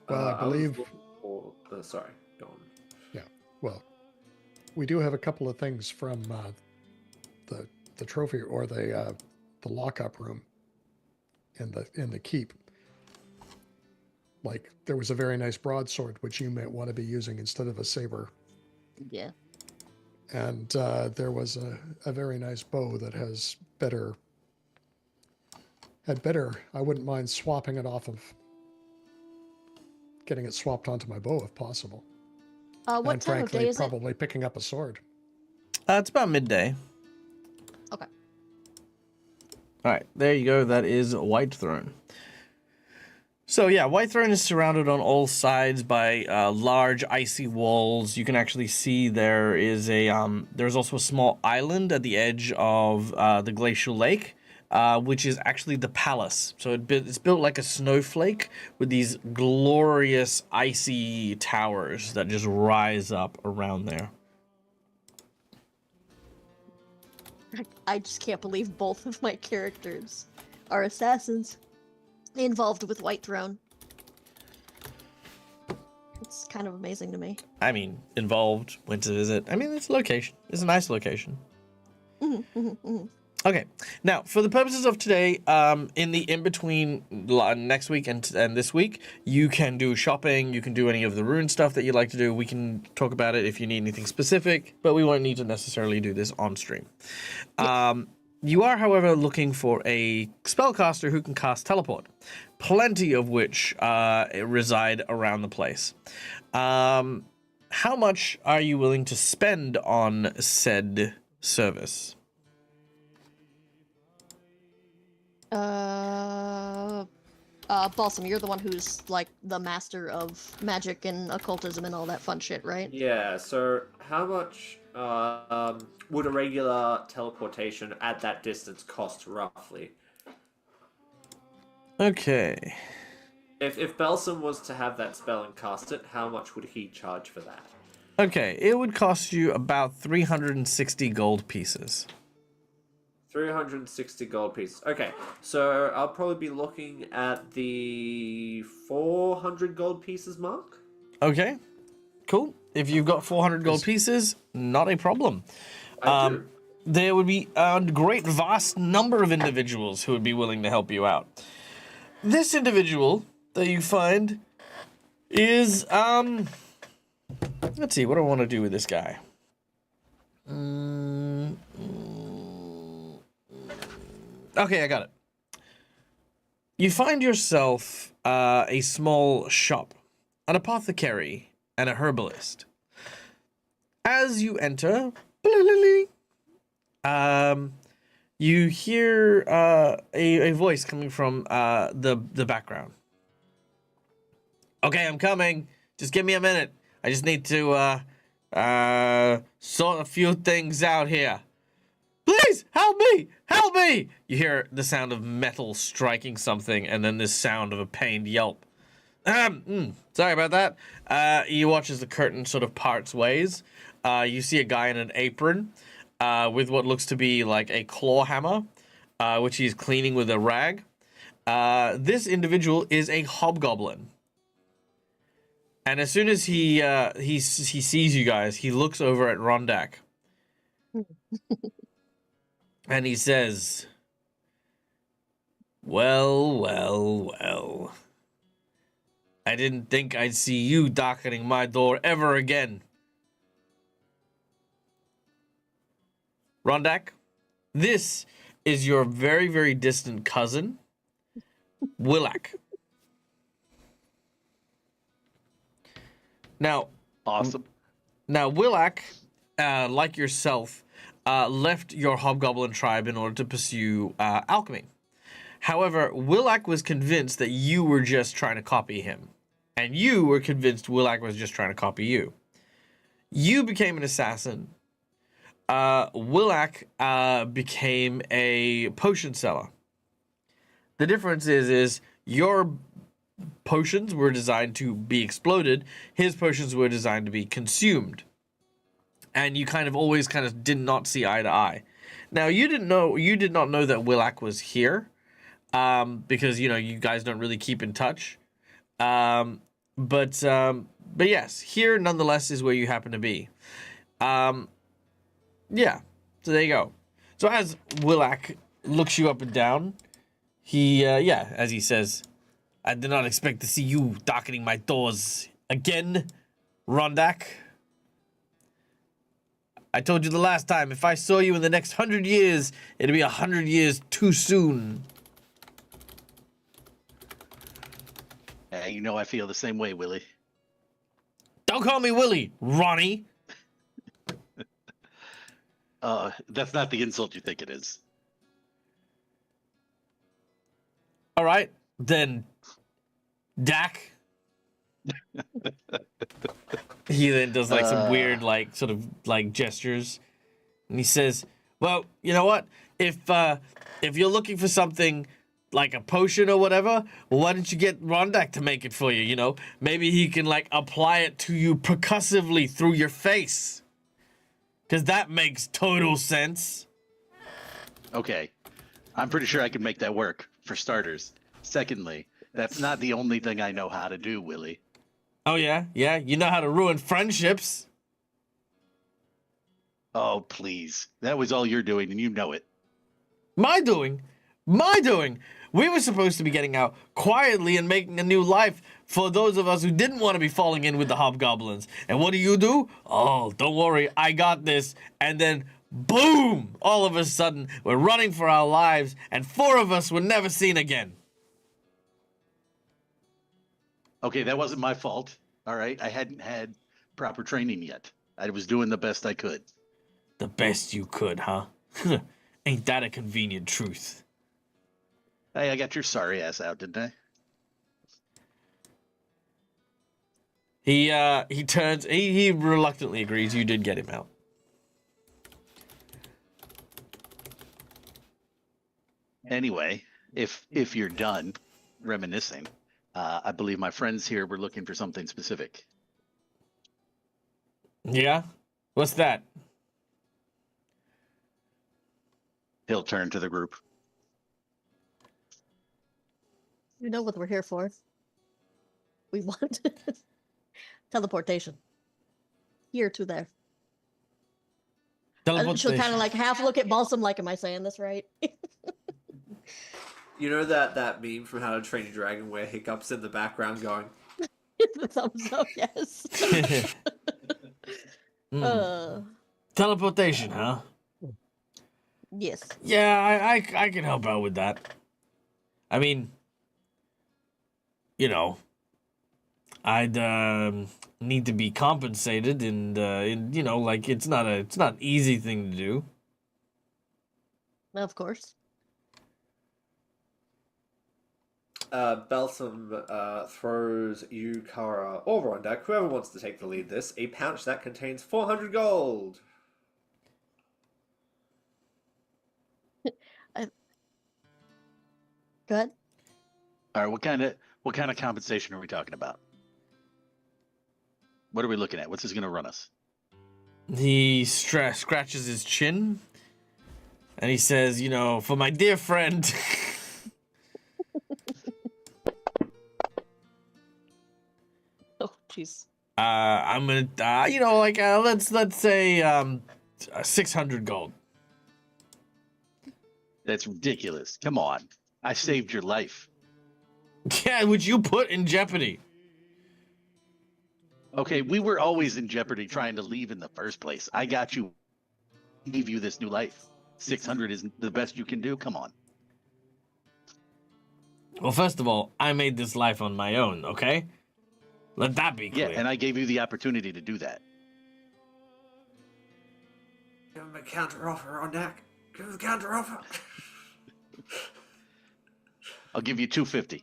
Well, I was believe... looking for... sorry, go on. Yeah, well, we do have a couple of things from the trophy or the lockup room in the keep. Like, there was a very nice broadsword, which you might want to be using instead of a saber. Yeah. And there was a very nice bow that has better... I wouldn't mind swapping it off of... Getting it swapped onto my bow, if possible. What And time of frankly, day is it? probably picking up a sword. It's about midday. Okay. All right, there you go. That is White Throne. So yeah, White Throne is surrounded on all sides by large icy walls. You can actually see there is there's also a small island at the edge of the glacial lake, which is actually the palace. So it's built like a snowflake with these glorious icy towers that just rise up around there. I just can't believe both of my characters are assassins involved with White Throne. It's kind of amazing to me. I mean, involved, went to visit. I mean, it's a location. It's a nice location. Okay, now for the purposes of today, in the in-between next week and this week, you can do shopping, you can do any of the rune stuff that you'd like to do. We can talk about it if you need anything specific, but we won't need to necessarily do this on stream. Yes. You are, however, looking for a spellcaster who can cast teleport, plenty of which reside around the place. How much are you willing to spend on said service? Balsam, you're the one who's like the master of magic and occultism and all that fun shit, right? Yeah, so how much would a regular teleportation at that distance cost roughly? Okay. If Balsam was to have that spell and cast it, how much would he charge for that? Okay, it would cost you about 360 gold pieces. 360 gold pieces. Okay, so I'll probably be looking at the 400 gold pieces mark. Okay, cool. If you've got 400 gold pieces, not a problem. I do. There would be a great vast number of individuals who would be willing to help you out. This individual that you find is, let's see, what do I want to do with this guy? Okay, I got it. You find yourself a small shop, an apothecary, and a herbalist. As you enter, you hear a voice coming from the background. Okay, I'm coming. Just give me a minute. I just need to sort a few things out here. Please, help me! Help me! You hear the sound of metal striking something, and then this sound of a pained yelp. Sorry about that. You watch as the curtain sort of parts ways. You see a guy in an apron with what looks to be like a claw hammer, which he's cleaning with a rag. This individual is a hobgoblin. And as soon as he sees you guys, he looks over at Rondak. And he says, well, well, well. I didn't think I'd see you darkening my door ever again. Rondak, this is your very, very distant cousin, Willak. Now, Awesome. Now, Willak, like yourself, left your hobgoblin tribe in order to pursue alchemy. However, Willak was convinced that you were just trying to copy him. And you were convinced Willak was just trying to copy you. You became an assassin. Willak became a potion seller. The difference is your potions were designed to be exploded. His potions were designed to be consumed. And you always did not see eye to eye. Now, you did not know that Willak was here, because you guys don't really keep in touch. But yes, here nonetheless is where you happen to be. Yeah, so there you go. So as Willak looks you up and down, he as he says, I did not expect to see you darkening my doors again, Rondak. I told you the last time, if I saw you in the next 100 years, it'd be 100 years too soon. I feel the same way, Willie. Don't call me Willie, Ronnie. That's not the insult you think it is. All right, then, Dak. He then does like some weird, like sort of like gestures, and he says, "Well, you know what? If you're looking for something like a potion or whatever, well, why don't you get Rondak to make it for you? You know, maybe he can like apply it to you percussively through your face, because that makes total sense." Okay. I'm pretty sure I can make that work, for starters. Secondly, that's not the only thing I know how to do, Willie. Oh yeah, yeah. You know how to ruin friendships. Oh, please. That was all you're doing, and you know it. My doing. My doing. We were supposed to be getting out quietly and making a new life for those of us who didn't want to be falling in with the hobgoblins. And what do? Oh, don't worry, I got this. And then, boom! All of a sudden, we're running for our lives, and 4 of us were never seen again. Okay, that wasn't my fault. All right, I hadn't had proper training yet. I was doing the best I could. The best you could, huh? Ain't that a convenient truth? Hey, I got your sorry ass out, didn't I? He turns. He reluctantly agrees. You did get him out. Anyway, if you're done reminiscing, I believe my friends here were looking for something specific. Yeah? What's that? He'll turn to the group. You know what we're here for. We want teleportation. Here to there. She'll Teleportation. kind of like half look at Balsam like, am I saying this right? You know that meme from How to Train Your Dragon where Hiccup's in the background going, The thumbs up, yes. Teleportation, huh? Yes. Yeah, I can help out with that. I mean, you know, I'd need to be compensated, and you know, like it's not an easy thing to do. Of course. Balsam throws you, Kara, or Rondak, whoever wants to take the lead this, a pouch that contains 400 gold. Go ahead. All right, what kind of compensation are we talking about? What are we looking at? What's this going to run us? He scratches his chin, and he says, "You know, for my dear friend." Oh, jeez. I'm gonna, you know, like let's say 600 gold. That's ridiculous. Come on. I saved your life. Yeah, which you put in jeopardy. Okay, we were always in jeopardy trying to leave in the first place. I got you. Gave you this new life. 600 is the best you can do. Come on. Well, first of all, I made this life on my own, okay? Let that be clear. Yeah, and I gave you the opportunity to do that. Give him a counter offer, Rondak. Give him the counter offer. I'll give you 250.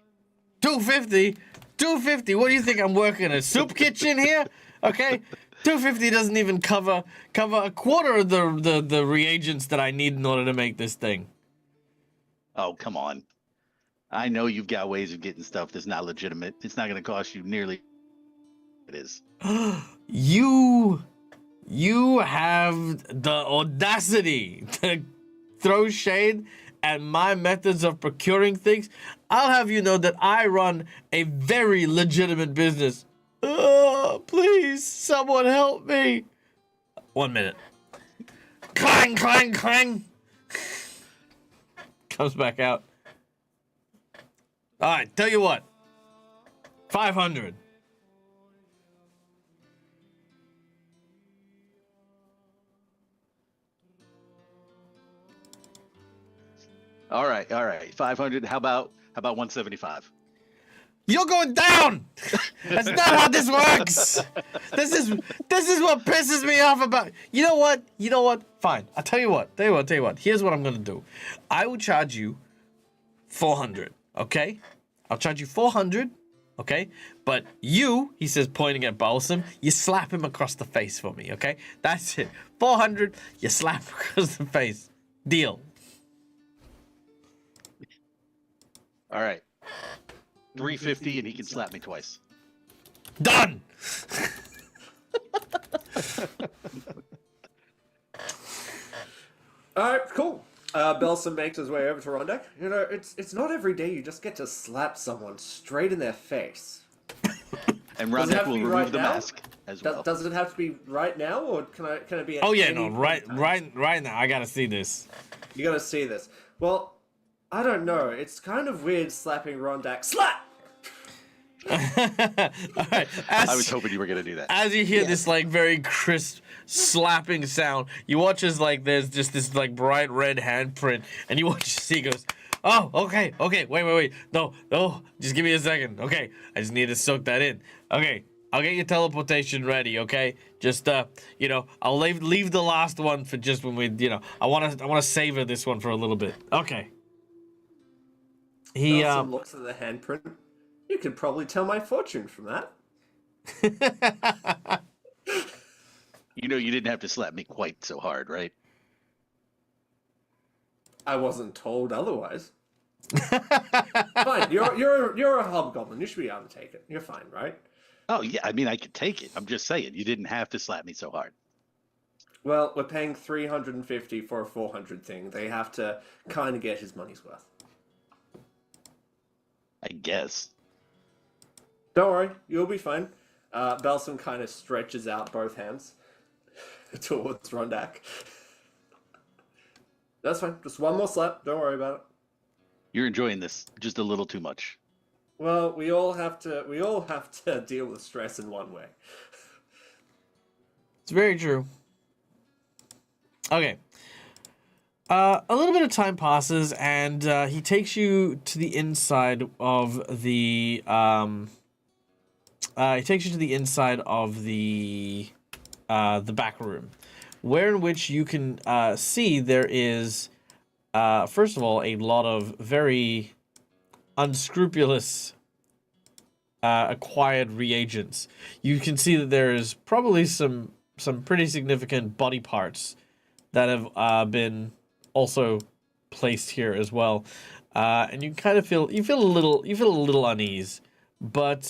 250? 250? What do you think? I'm working in a soup kitchen here? Okay? 250 doesn't even cover a quarter of the reagents that I need in order to make this thing. Oh, come on. I know you've got ways of getting stuff that's not legitimate. It's not going to cost you nearly it is. You have the audacity to throw shade at my methods of procuring things. I'll have you know that I run a very legitimate business. Please, someone help me. 1 minute. Clang, clang, clang. Comes back out. All right, tell you what. 500. All right. 500. How about 175? You're going down. That's not how this works. This is what pisses me off about. You know what? Fine. I'll tell you what. Here's what I'm gonna do. I will charge you 400. okay? I'll charge you 400, okay? But you, he says, pointing at Balsam, you slap him across the face for me, okay? That's it. 400, you slap across the face. Deal. All right. 350, and he can slap me twice. Done! All right, cool. Belson makes his way over to Rondak. You know, it's not every day you just get to slap someone straight in their face. And Does it have Rondak to will be remove right the now? mask as well. Does it have to be right now, or can it be? At Oh yeah, any no, point in time? right now. I gotta see this. You gotta see this. Well, I don't know. It's kind of weird slapping Rondak. Slap! All right. I was hoping you were going to do that. As you hear this like very crisp slapping sound, you watch as like there's just this like bright red handprint, and you watch as he goes, "Oh, okay, wait, no, just give me a second, okay, I just need to soak that in, okay, I'll get your teleportation ready, okay, just you know, I'll leave the last one for just when we, you know, I wanna savor this one for a little bit, okay." He Belson looks at the handprint. You could probably tell my fortune from that. You know, you didn't have to slap me quite so hard, right? I wasn't told otherwise. Fine, you're a hobgoblin. You should be able to take it. You're fine, right? Oh, yeah. I mean, I could take it. I'm just saying, you didn't have to slap me so hard. Well, we're paying 350 for a 400 thing. They have to kind of get his money's worth. I guess. Don't worry, you'll be fine. Belson kind of stretches out both hands towards Rondak. That's fine. Just one more slap. Don't worry about it. You're enjoying this just a little too much. Well, we all have to deal with stress in one way. It's very true. Okay. A little bit of time passes, and he takes you to the inside of the back room, where in which you can see there is, first of all, a lot of very unscrupulous acquired reagents. You can see that there is probably some pretty significant body parts that have been also placed here as well, and you kind of feel a little unease, but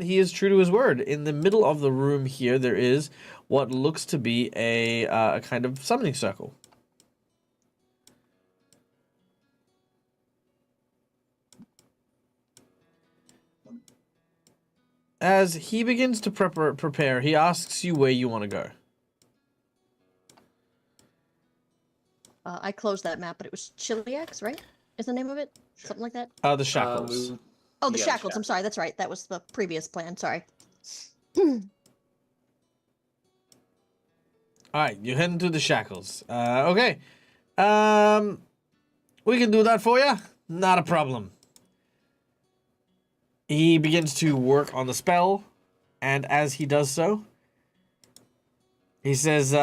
he is true to his word. In the middle of the room here, there is what looks to be a kind of summoning circle. As he begins to prepare, he asks you where you want to go. I closed that map, but it was Chiliax, right? Is the name of it? Something like that? The shackles. Oh, the Yeah, shackles. I'm sorry. That's right. That was the previous plan. Sorry. All right, you're heading to the shackles. Okay. We can do that for you. Not a problem. He begins to work on the spell, and as he does so, he says,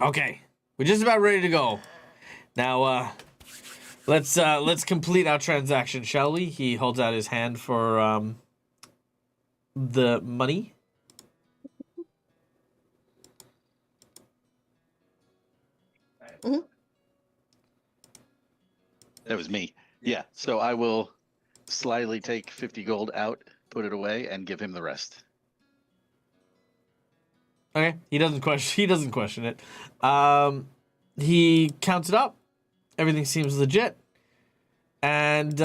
okay, we're just about ready to go. Now, let's complete our transaction, shall we? He holds out his hand for the money. Mm-hmm. That was me. Yeah. So I will slyly take 50 gold out, put it away, and give him the rest. Okay, he doesn't question it. He counts it up. Everything seems legit. And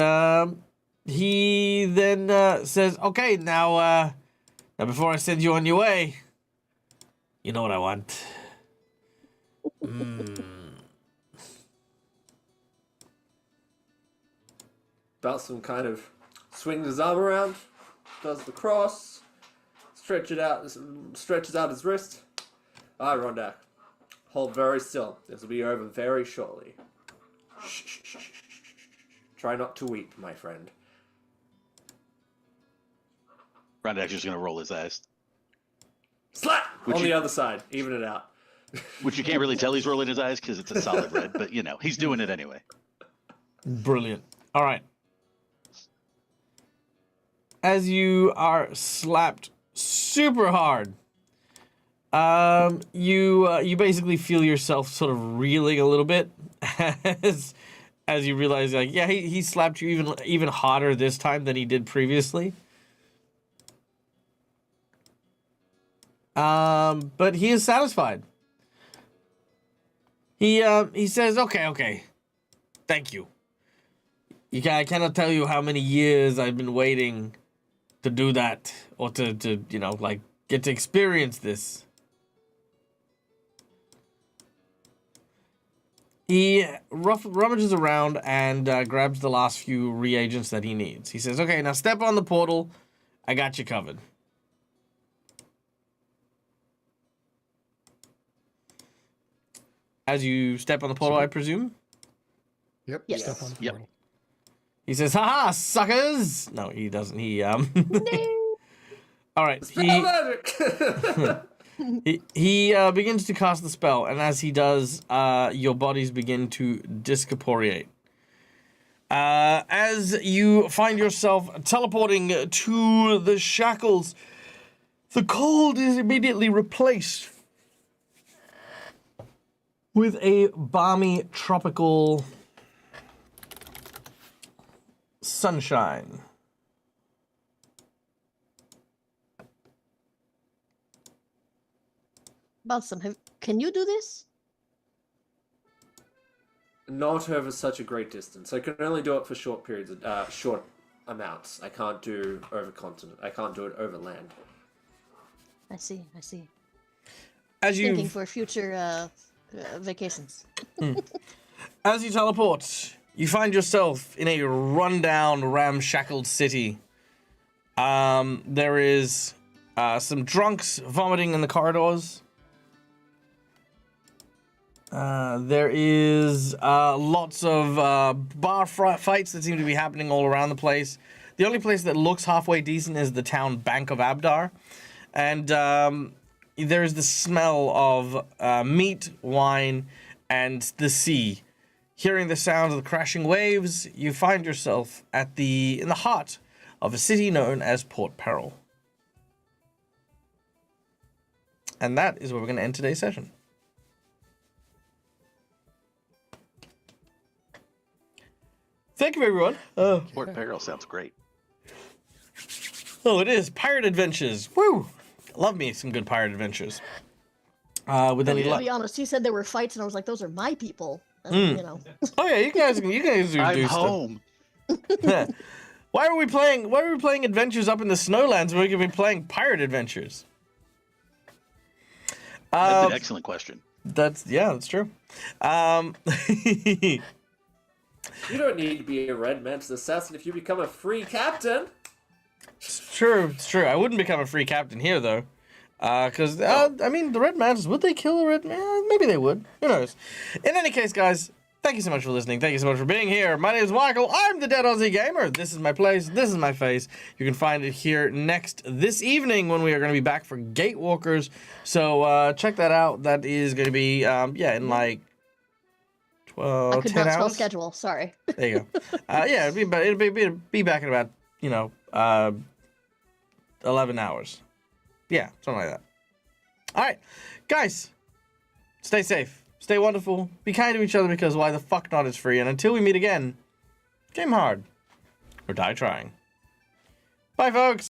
he then says, okay, now before I send you on your way, you know what I want. Balsam kind of swings his arm around, does the cross, stretches out his wrist. All right, Rondak, hold very still. This will be over very shortly. Shh. Try not to weep, my friend. Rondak's just going to roll his eyes. Slap! Would On you- the other side, even it out. Which you can't really tell he's rolling his eyes because it's a solid red, but you know, he's doing it anyway. Brilliant. All right. As you are slapped super hard, you basically feel yourself sort of reeling a little bit as you realize, like, yeah, he slapped you even harder this time than he did previously. But he is satisfied. He says, okay, thank you. I cannot tell you how many years I've been waiting to do that, or to like, get to experience this. He rummages around and grabs the last few reagents that he needs. He says, okay, now step on the portal. I got you covered. As you step on the portal, I presume? Yep. Yes. Step on the Yep. portal. He says, haha, suckers! No, he doesn't. He, All right. Spell magic! He begins to cast the spell, and as he does, your bodies begin to discorporeate. As you find yourself teleporting to the shackles, the cold is immediately replaced with a balmy tropical sunshine. Balsam, can you do this? Not over such a great distance. I can only do it for short periods, short amounts. I can't do over continent. I can't do it over land. I see. As you Thinking for future vacations. As you teleport, you find yourself in a rundown, ramshackled city. There is some drunks vomiting in the corridors. There is lots of bar fights that seem to be happening all around the place. The only place that looks halfway decent is the town Bank of Abdar. And there's the smell of meat, wine, and the sea. Hearing the sound of the crashing waves, you find yourself in the heart of a city known as Port Peril. And that is where we're going to end today's session. Thank you, everyone. Port Peril sounds great. Oh, it is. Pirate adventures. Woo! Love me some good pirate adventures. With any To luck. be honest, he said there were fights, and I was like, "Those are my people." And, you know. Oh yeah, you guys do I'm stuff. home. Why are we playing adventures up in the snowlands when we could be playing pirate adventures? That's an excellent question. That's true. You don't need to be a red man's assassin if you become a free captain. It's true. I wouldn't become a free captain here though. Because, I mean, the Red Mantis, would they kill the Red Man? Maybe they would. Who knows? In any case, guys, thank you so much for listening. Thank you so much for being here. My name is Michael. I'm the Dead Aussie Gamer. This is my place. This is my face. You can find it here this evening when we are going to be back for Gatewalkers. So check that out. That is going to be, in like 12, I could 10 not spell hours. schedule. Sorry. There you go. It'll be back in about, 11 hours. Yeah, something like that. All right, guys, stay safe, stay wonderful, be kind to each other because why the fuck not is free. And until we meet again, game hard or die trying. Bye, folks.